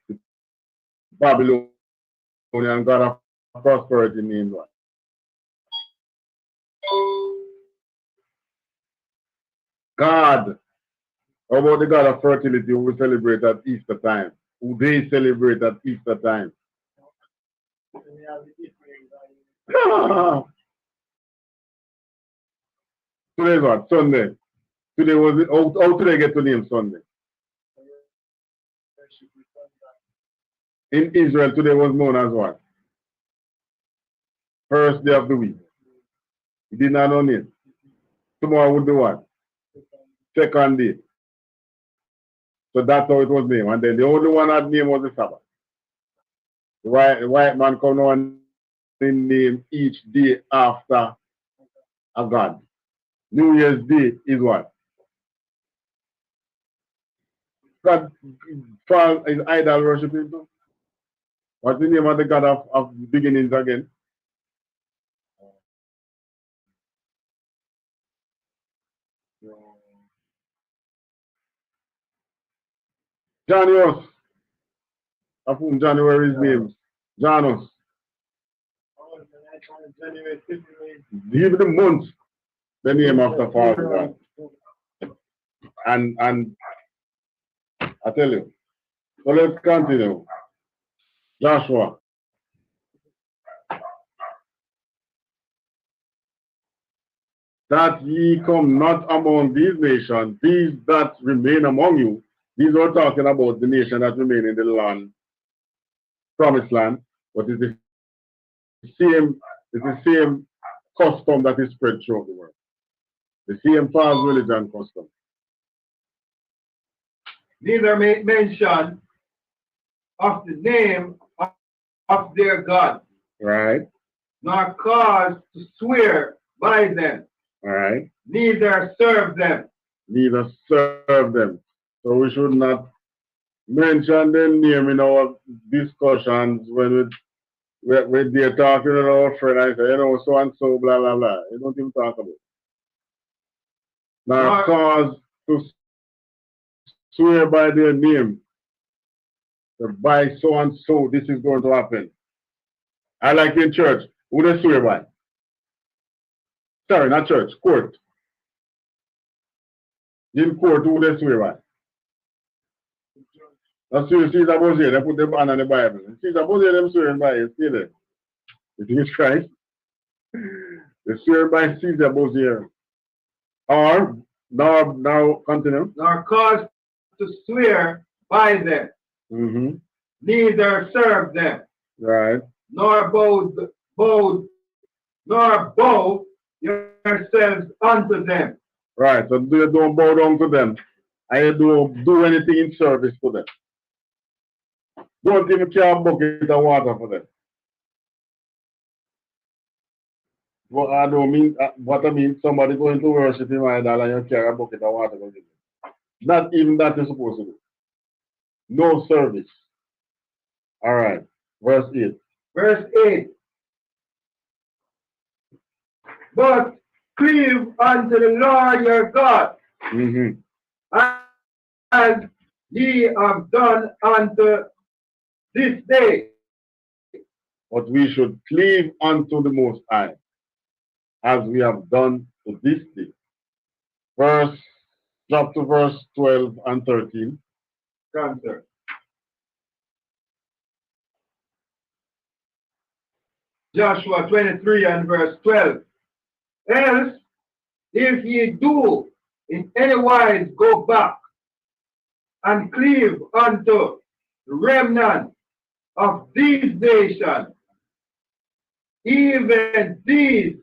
Babylonian God of prosperity named what? God. How about the God of fertility who we celebrate at Easter time? Who they celebrate at Easter time? Today's what? Sunday. Today was it? How today get to name Sunday? In Israel, today was known as what? First day of the week. It did not know it. Tomorrow would be what? Second day. So that's how it was named. And then the only one that name was the Sabbath. The white man come now and name each day after a God. New Year's Day is what? God is idol worshiping. What's the name of the God of beginnings again? Janus. Of whom January is named? Janus. Give the month the name of the Father God. And I tell you. So let's continue. Joshua. That ye come not among these nations, these that remain among you. These are talking about the nation that remain in the land, promised land, but it's the same custom that is spread throughout the world. The same false religion custom. Neither make mention of the name of their God. Right. Nor cause to swear by them. All right. Neither serve them. Neither serve them. So we should not mention the name in our discussions when they're talking to our friend. I say, you know, so and so, blah, blah, blah. You don't even talk about it. Now, cause to swear by their name, that by so and so, this is going to happen. I like in church. Who they swear by? Sorry, not church, court. In court, who they swear by? That's who Caesar Bozier, they put them on the Bible. Caesar Bozier, them swearing by it, see there. It is Christ. They swear by Caesar Bozier. Or, now continue. Nor cause to swear by them, neither serve them, Right. nor bow yourselves unto them. Right. So you don't bow down to them. And you don't do anything in service to them. Don't even care a bucket of water for them. What I don't mean, what I mean, somebody going to worship him and you carry a bucket of water for him. Not even that you're supposed to do. No service. All right. Verse 8. Verse 8. But cleave unto the Lord your God, as ye have done unto this day. But we should cleave unto the Most High, as we have done to this day. Drop to verse 12 and 13. Answer. Joshua 23 and verse 12. Else, if ye do in any wise go back and cleave unto the remnant of these nations, even these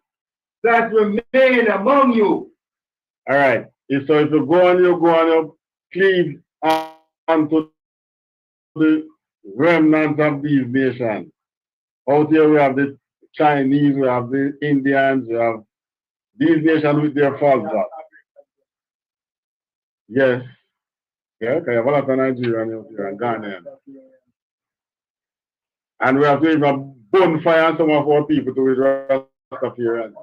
that remain among you. All right. So if you go and you cleave unto the remnant of these nations. Out here we have the Chinese, we have the Indians, we have these nations with their false gods. Yes. Yeah, okay, you have a lot of Nigerian and Ghanaian. And we have to even bonfire some of our people to with Rastafarian.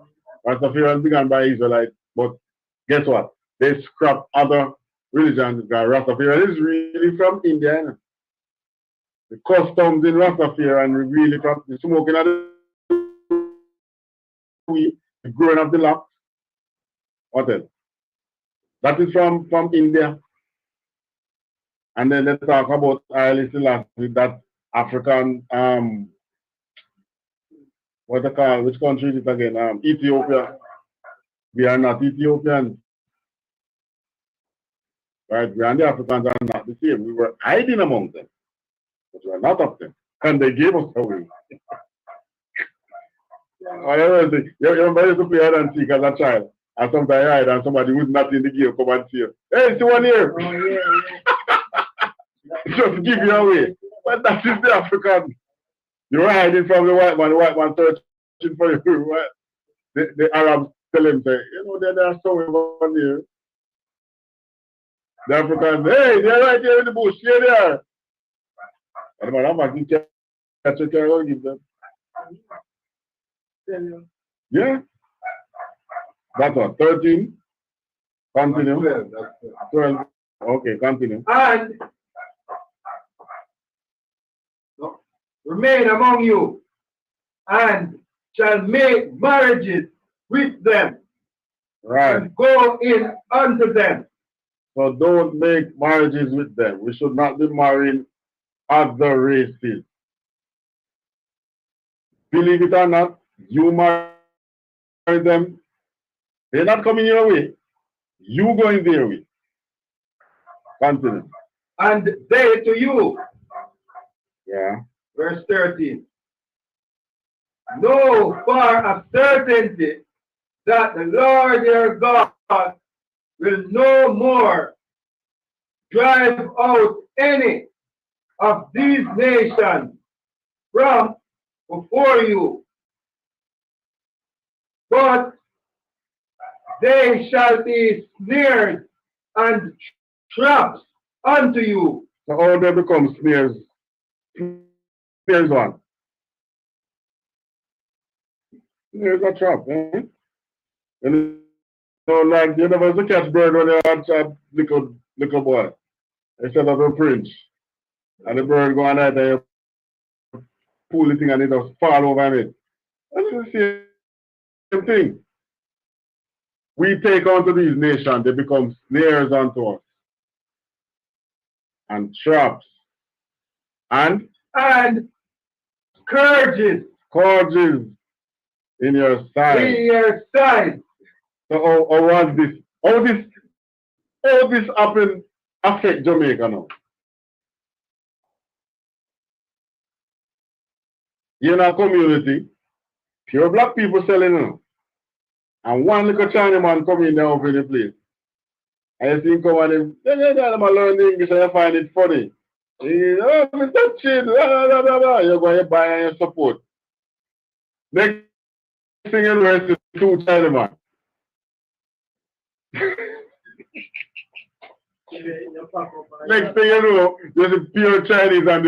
Rastafarian began by Israelite, but guess what? They scrap other religions because Rastafarian is really from India. The customs in Rastafarian really from the smoking of the weed, the growing of the locks. What else? That is from India. And then let's talk about I.S.U.P.K, that African, what they call, which country is it again? Ethiopia. We are not Ethiopians. Right? We and the Africans are not the same. We were hiding among them, but we are not of them. And they gave us away. You used to play hide and seek as a child. And sometimes I hide and somebody who's not in the game come and see you. Hey, it's the one here. Oh, yeah. Just give you away. But that is the African. You're hiding from the white man searching for you. The Arabs tell him, say, you know, there are somewhere over here. The Africans, hey, they're right here in the bush. Here they are. And the man, I'm catch a carrot and give them. Yeah. That's what, 13? Continue. 12. Okay, continue. And remain among you, and shall make marriages with them, right, and go in unto them. So don't make marriages with them. We should not be marrying other races. Believe it or not, you marry them, they're not coming your way. You going their way. Continue. And they to you. Yeah. Verse 13. Know for a certainty that the Lord your God will no more drive out any of these nations from before you, but they shall be snares and traps unto you. So how they become snares? Snares one. Snares a trap, eh? And so like you never see catch bird when you have a little boy. Instead of a prince. And the bird go on that and you pull the thing and it just fall over it. That's the same thing. We take onto these nations, they become snares unto us. And traps. And scourges in your side. in your side. So how was this? How this happen affect Jamaica now? In our community, pure black people selling now. And one little Chinese man come in there over the place. And you see him come and him, them learn English and you find it funny. Oh, Mr. Chin, blah, blah, blah, blah. You're going to buy and you support. Next thing you know, it's two Chinese man. Next thing you know, there's a pure Chinese and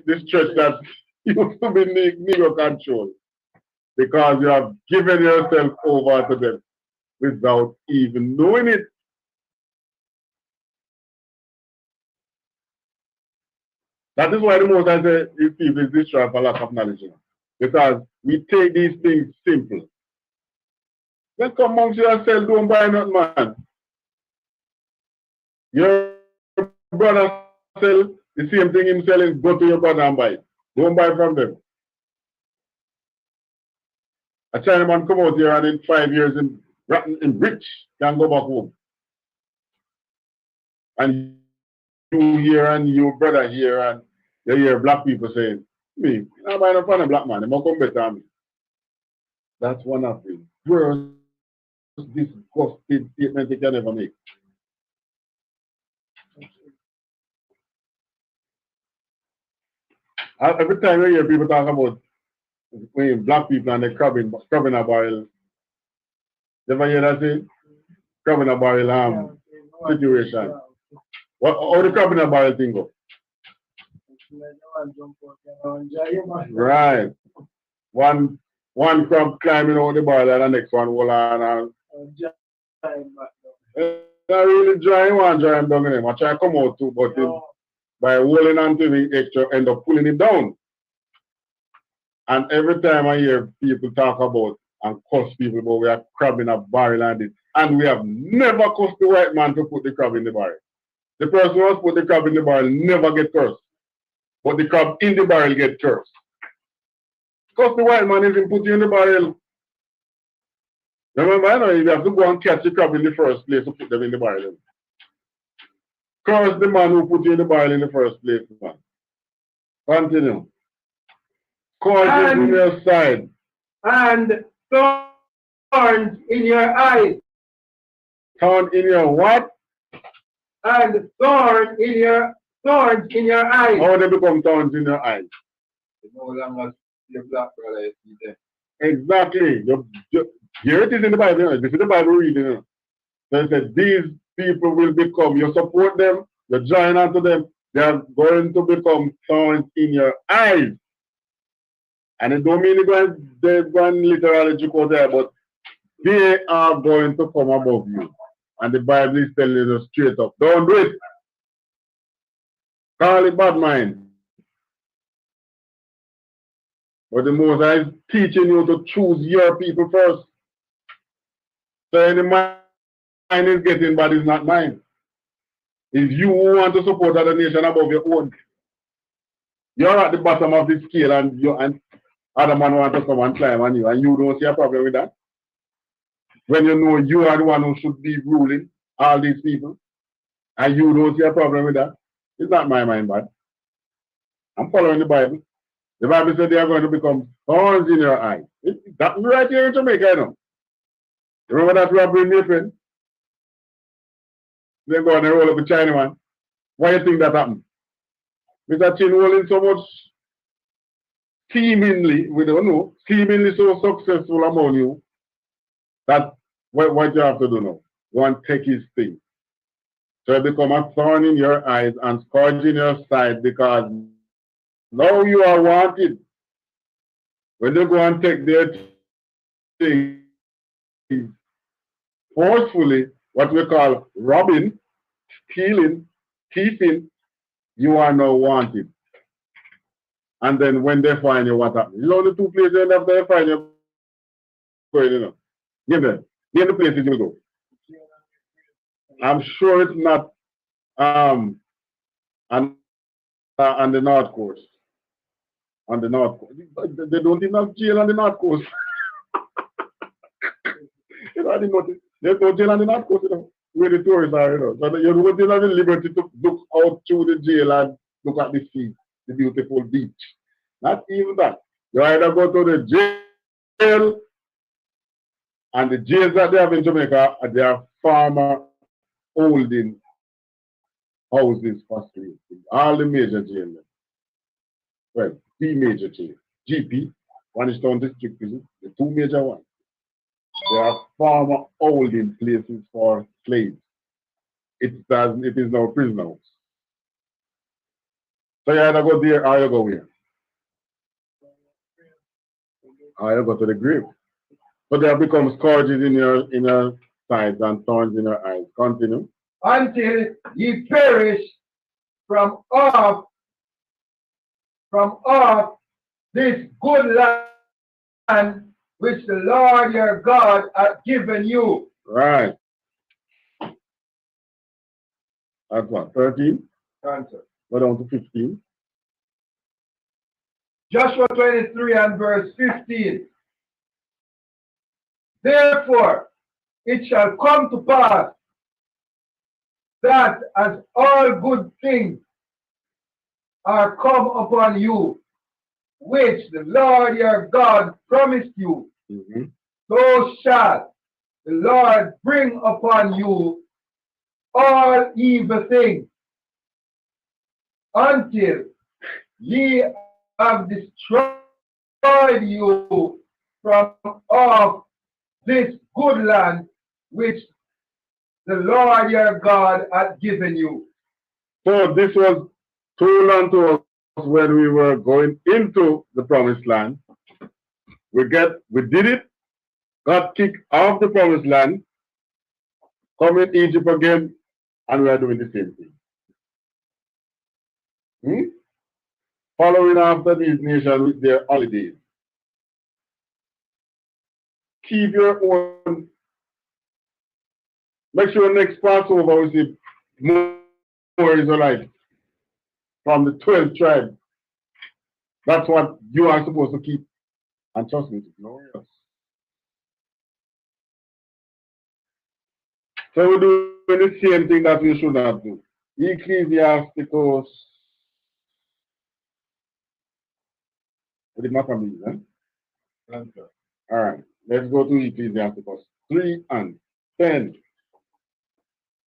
this church that used to be Negro control. Because you have given yourself over to them without even knowing it. That is why the most I say these people is destroyed for lack of knowledge. Because we take these things simple. Then come amongst yourself, don't buy nothing, man. Your brother sell the same thing him selling, go to your brother and buy it. Don't buy from them. A Chinaman come out here and in 5 years in rich can go back home. And you here and your brother here and you hear black people saying, me, I'm buying up on a black man, they must come better than me. That's one of the worst disgusting statements they can ever make. Every time I hear people talk about when black people and they're crabbing a barrel, you ever hear that thing? Crabbing a barrel situation. How the crabbing a barrel thing go? Right. One crab climbing over the barrel and the next one hold on and not really drying one drying down in him. I try to come out too, but by holding on to the extra end up pulling it down. And every time I hear people talk about and cuss people about we are crabbing a barrel and this, and we have never cussed the white man to put the crab in the barrel. The person who has put the crab in the barrel never get cursed. But the crab in the barrel get cursed. Because the white man isn't put you in the barrel. Remember, I know you have to go and catch the crab in the first place to put them in the barrel. Curse the man who put you in the barrel in the first place, man. Continue. Causes in your side. And thorns in your eyes. Thorn in your what? And thorns in your eyes. How they become thorns in your eyes? You no longer see a black brother, you see them. Exactly. Here it is in the Bible. This is the Bible reading. So it said these people will become, you support them, you join onto them, they are going to become thorns in your eyes. And it don't mean they're going literally to go there, but they are going to come above you. And the Bible is telling you straight up, don't do it. Call it bad mind. But the Most High is teaching you to choose your people first. So any mind is getting bad is not mine. If you want to support other nation above your own, you're at the bottom of the scale and other man want to come and climb on you and you don't see a problem with that. When you know you are the one who should be ruling all these people and you don't see a problem with that, it's not my mind bad. I'm following the Bible. The Bible said they are going to become thorns in your eye. That's right here in Jamaica, you know. Remember that robbery in your friend? They go and roll up a China man. Why do you think that happened? Mr. Chin rolling so much seemingly, we don't know, seemingly so successful among you that what you have to do now? Go and take his thing. So it become a thorn in your eyes and scourge in your side because now you are wanted. When they go and take their things forcefully, what we call robbing, stealing, thieving, you are now wanted. And then when they find you, what happens? You know the two places after they find you going, you know. Name the places you go. I'm sure it's not on, on the North Coast. On the North Coast. They don't even have jail on the North Coast. You know, I didn't notice. There's no jail on the North Coast, you know, where the tourists are, you know. So you don't have the liberty to look out through the jail and look at the sea, the beautiful beach. Not even that. You either go to the jail, and the jails that they have in Jamaica, they are farmer holding houses for slaves. All the major jails. Well, three major jails. GP, one is down district prison, the two major ones. They are farmer holding places for slaves. It is now prison house. So you either go there or you go here. Or you go to the grave. So they have become scourges in your sides and thorns in your eyes. Continue. Until ye perish from off this good land which the Lord your God hath given you. Right. That's what, 13? Answer. Go down to 15. Joshua 23 and verse 15. Therefore, it shall come to pass that as all good things are come upon you, which the Lord your God promised you, so shall the Lord bring upon you all evil things until ye have destroyed you from off this good land which the Lord your God hath given you. So this was told unto us when we were going into the promised land. We did it, got kicked off the promised land, come in Egypt again, and we are doing the same thing. Following after these nations with their holidays. Keep your own. Make sure next Passover we see more Israelites from the 12 tribes. That's what you are supposed to keep. And trust me, it's glorious. So we're doing the same thing that we should not do. Ecclesiasticus. What did Maccabees, eh? All right. Let's go to Ecclesiasticus 3 and 10.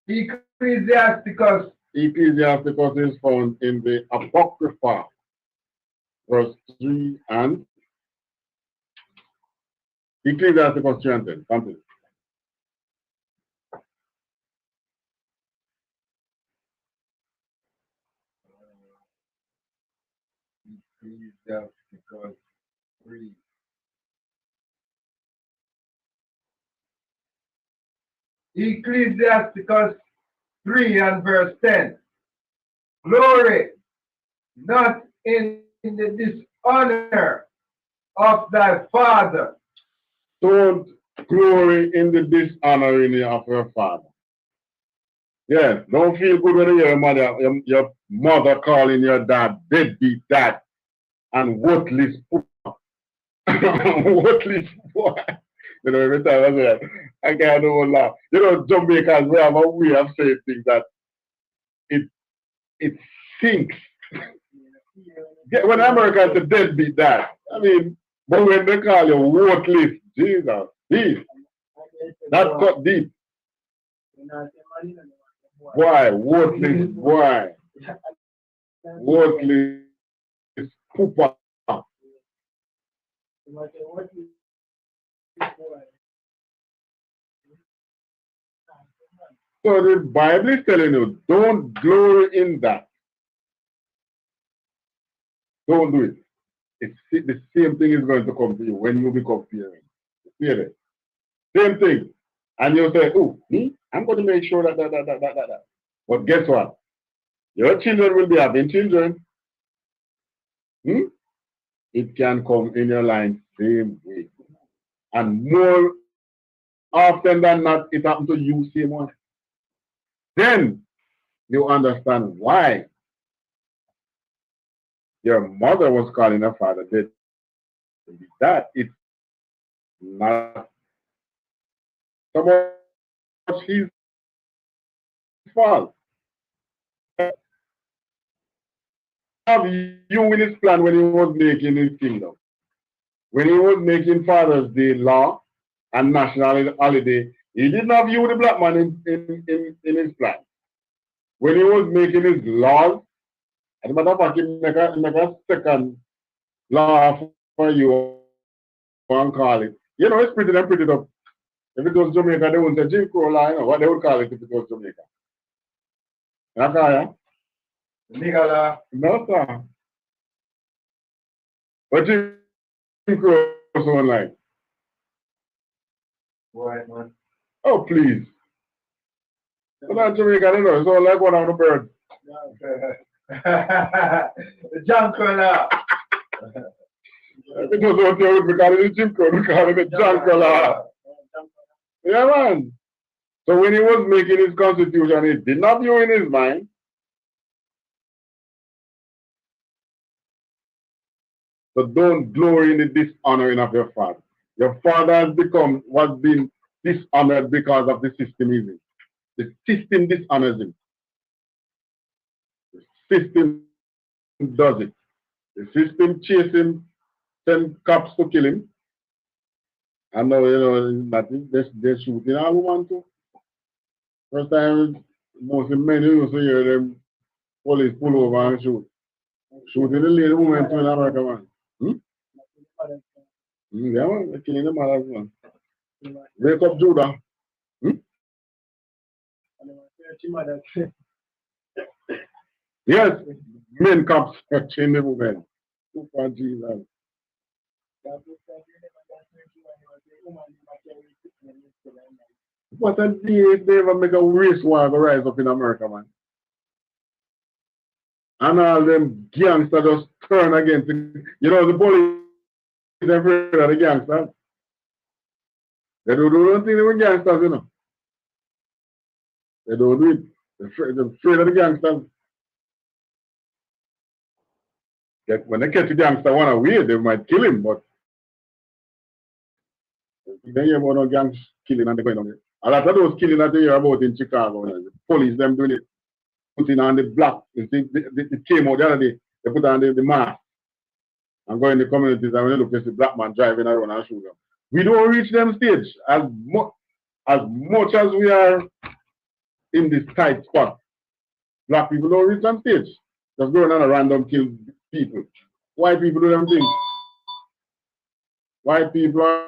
Ecclesiasticus. Ecclesiasticus is found in the Apocrypha, verse 3 and Ecclesiasticus 3 and 10. Continue. Ecclesiasticus 3. Ecclesiasticus 3 and verse 10. Glory not in the dishonor of thy father. Don't glory in the dishonoring of your father. Yes, don't feel good when you hear your mother calling your dad deadbeat dad and worthless worthless boy. You know, every time I say that, I can't do laugh. You know, Jamaicans, we have a way of saying things that it sinks. When Americans say deadbeat dad, I mean, but when they call you worthless, Jesus, deep. That cut deep. Why? Worthless boy. Worthless pooper. So the Bible is telling you, don't glory in that. Don't do it. The same thing is going to come to you when you become parent. Hear it? Same thing. And you say, oh, me? I'm going to make sure that. But guess what? Your children will be having children. It can come in your line same way. And more often than not, it happens to you same one. Then you understand why your mother was calling her father dead. That it's not so much his fault. Have you in his plan when he was making his kingdom. When he was making Father's Day law and national holiday, he didn't have you, the black man, in his plan. When he was making his laws, as a matter of fact, he make a second law for you and call it. You know, it's pretty up. If it was Jamaica, they wouldn't say Jim Crow law, you know, what they would call it if it was Jamaica. Okay, Nigga law. no, sir. But Jim Crow sound like, Right, man. oh, please. So that Jamaica, you know, it's all like one of the birds. The junker law. It was what they would call it Jim Crow, we call it junker law. Yeah, man. So when he was making his constitution, he did not have you in his mind. So don't glory in the dishonoring of your father. Your father was being dishonored because of the system he's in. The system dishonors him. The system does it. The system chases him, send cops to kill him. And now, you know, they're shooting all women too. First time, most men used to hear them police pull over and shoot. Shooting the lady woman too in America, man. Yeah, man, they're killing the mothers, man. Wake up, Judah. Yes, men cops catching the women. Super Jesus. What a day if they ever make a race war to rise up in America, man. And all them gangsters just turn against it. You know, the police are afraid of the gangsters. They don't think they were gangsters, you know. They don't do it. They're afraid of the gangsters. When they catch the gangster one away, they might kill him, but they hear about no gangs killing and they're going on it. A lot of those killing that they hear about in Chicago, the police, them doing it, putting on the black. You see, they came out the other day, they put on the mask and go in the communities and when they look, they see black man driving around and shoot them. We don't reach them stage as much as we are in this tight spot. Black people don't reach them stage. Just going on a random kill people. White people do them things. White people are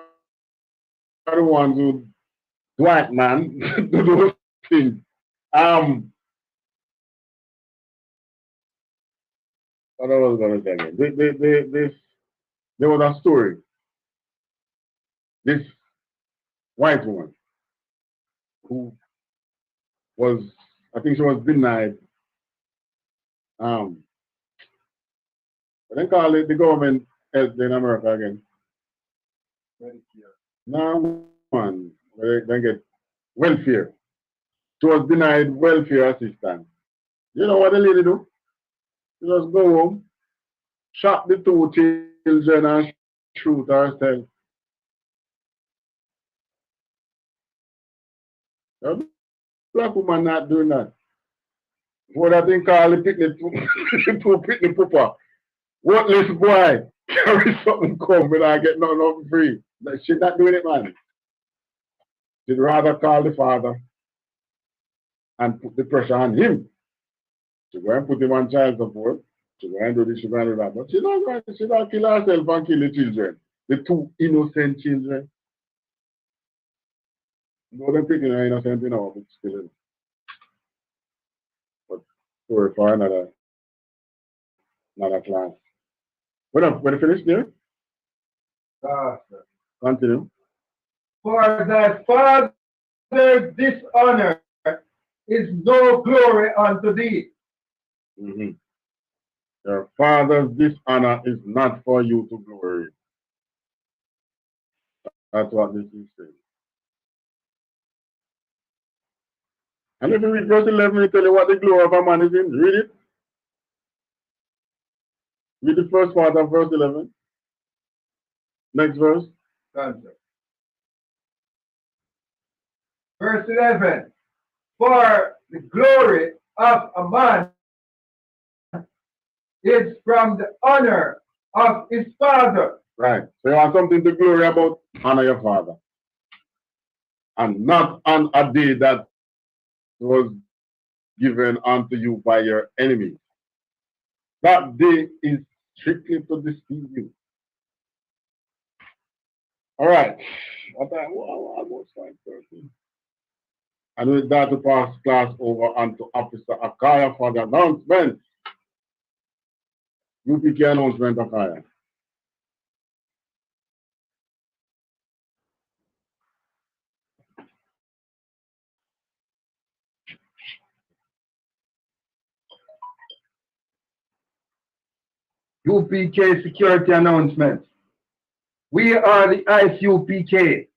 the ones who white man do those things. What I was going to tell you. There was a story. This white woman who was, I think she was denied, they call it the government health in America again. Medicare. No, man, they get welfare. She was denied welfare assistance. You know what the lady do? She just go home, shot the two children and shoot herself. A black woman not doing that. What I think call the picnic two picnic pooper. What little boy carry something come when I get nothing free. She's not doing it, man. She'd rather call the father and put the pressure on him. She go and put him on child support. She go and do this, she go and do that. But she not kill herself and kill the children. The two innocent children. No, them picking are innocent, you know, but still. story for another class. When I finish there? Continue. For thy father's dishonor is no glory unto thee. Mm-hmm. Your father's dishonor is not for you to glory. That's what this is saying. And if you read verse 11, we tell you what the glory of a man is in. Read it. Read the first part of verse 11. Next verse. Verse 11. For the glory of a man is from the honor of his father. Right. So you want something to glory about, honor your father. And not on a day that was given unto you by your enemies. That day is strictly to deceive you. All right. What time? Almost 5:30. And with that, to pass class over onto Officer Akaya for the announcement. UPK announcement, Akaya. UPK security announcement. We are the I.S.U.P.K.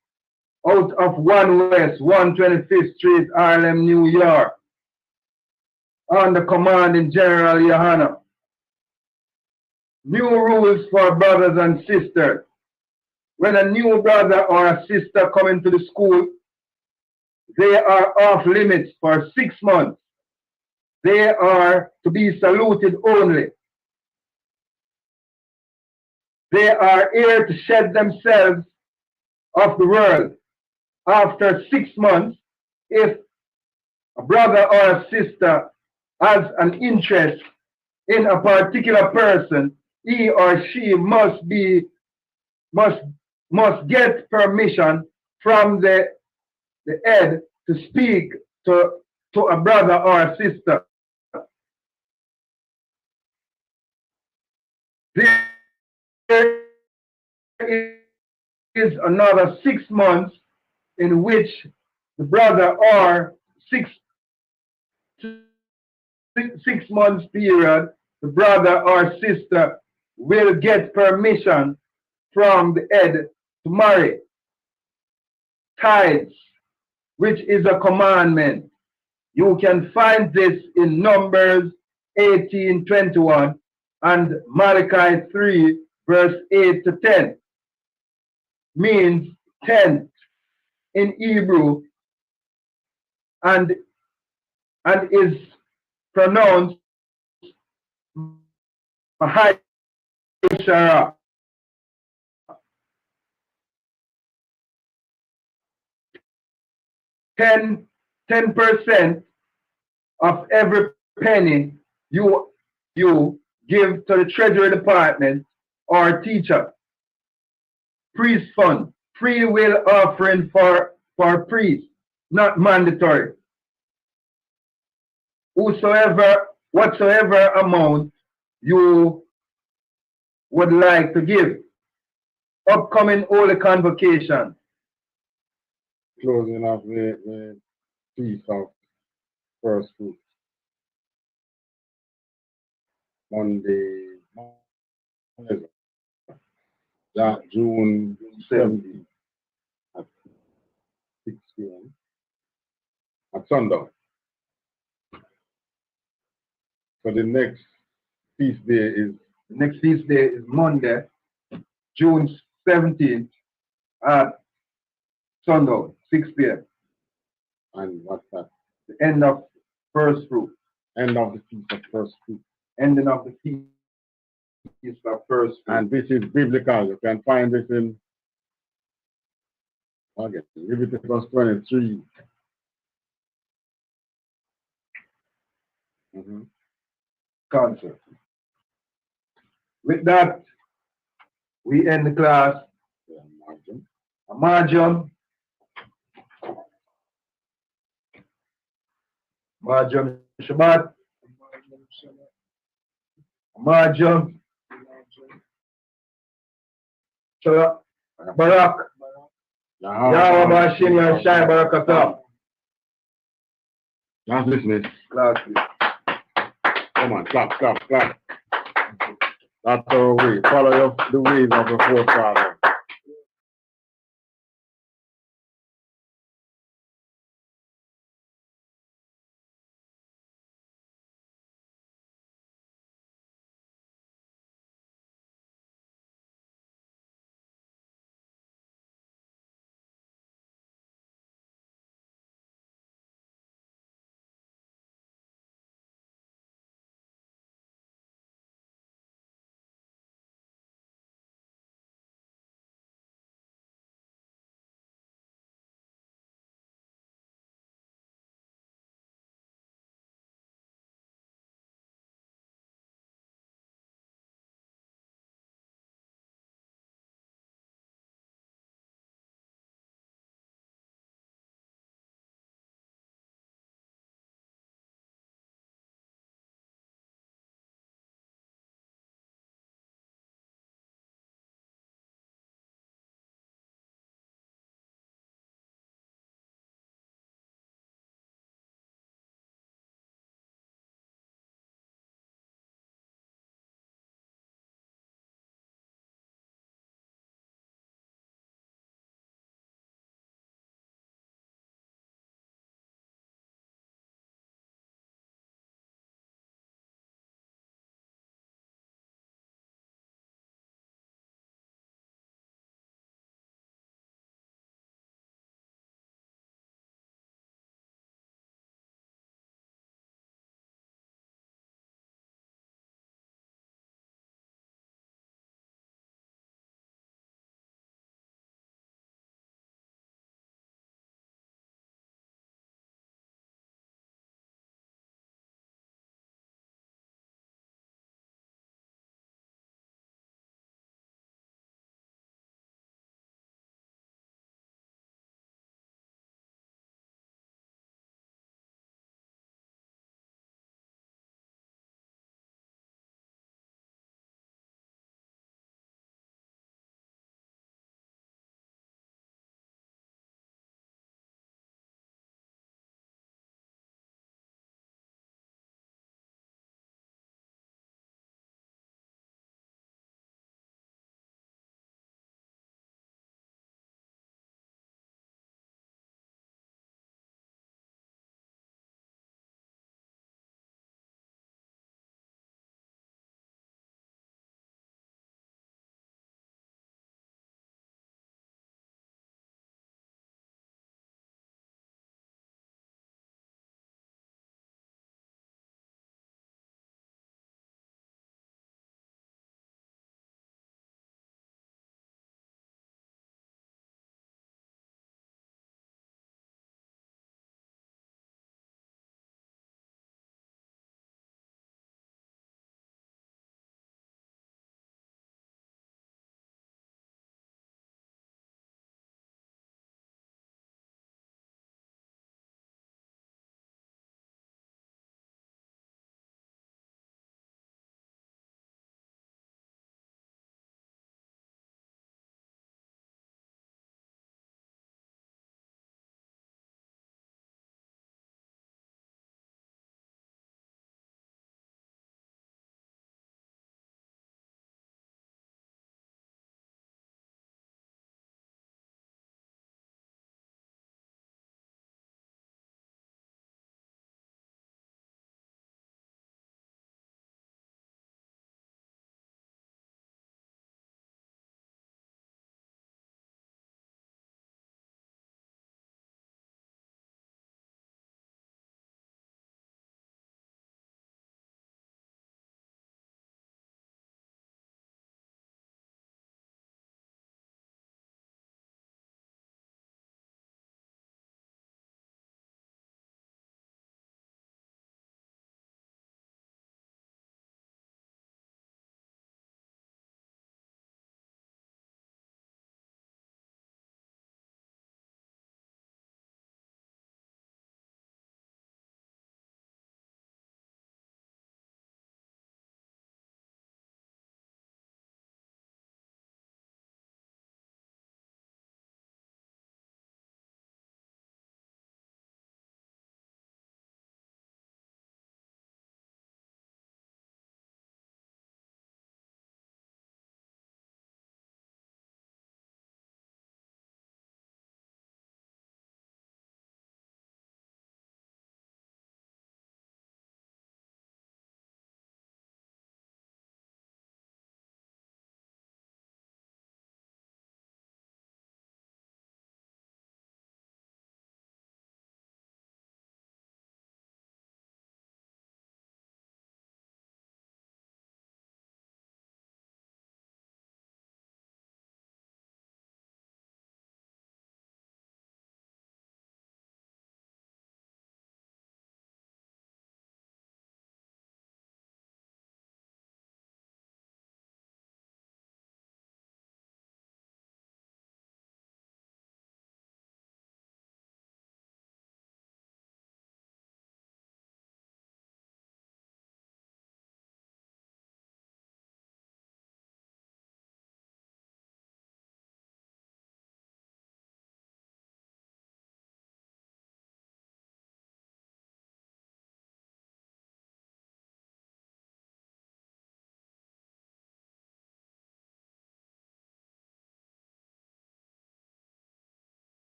out of 1 West 125th Street, Harlem, New York, under commanding General Yahanna. New rules for brothers and sisters. When a new brother or a sister come into the school, they are off limits for 6 months. They are to be saluted only. They are here to shed themselves of the world. After 6 months, if a brother or a sister has an interest in a particular person, he or she must get permission from the head to speak to a brother or a sister. There is another 6 months in which the brother or 6 months period, the brother or sister will get permission from the head to marry. Tithes, which is a commandment. You can find this in Numbers 18:21 and Malachi 3, verse 8 to 10. Means tenth in Hebrew and is pronounced Mahashara. 10% of every penny you give to the Treasury Department or teacher. Priest fund, free will offering for priests, not mandatory. Whatsoever amount you would like to give. Upcoming holy convocation. Closing of the feast of first fruit. Monday, June 17th at 6 p.m. at sundown. So the next feast day is Monday, June 17th at sundown, 6 p.m. And what's that? The end of first fruit. End of the feast of first fruit. Ending of the feast of first fruit. And this is biblical. You can find this in Leviticus 23. Concept. With that, we end the class. Marjam Shabbat. Marjam, Barak, Yahweh Bashin, Yashai, Barakatah. That's listening. Lastly. Come on, clap, clap, clap. That's our way. Follow the ways of the forefathers.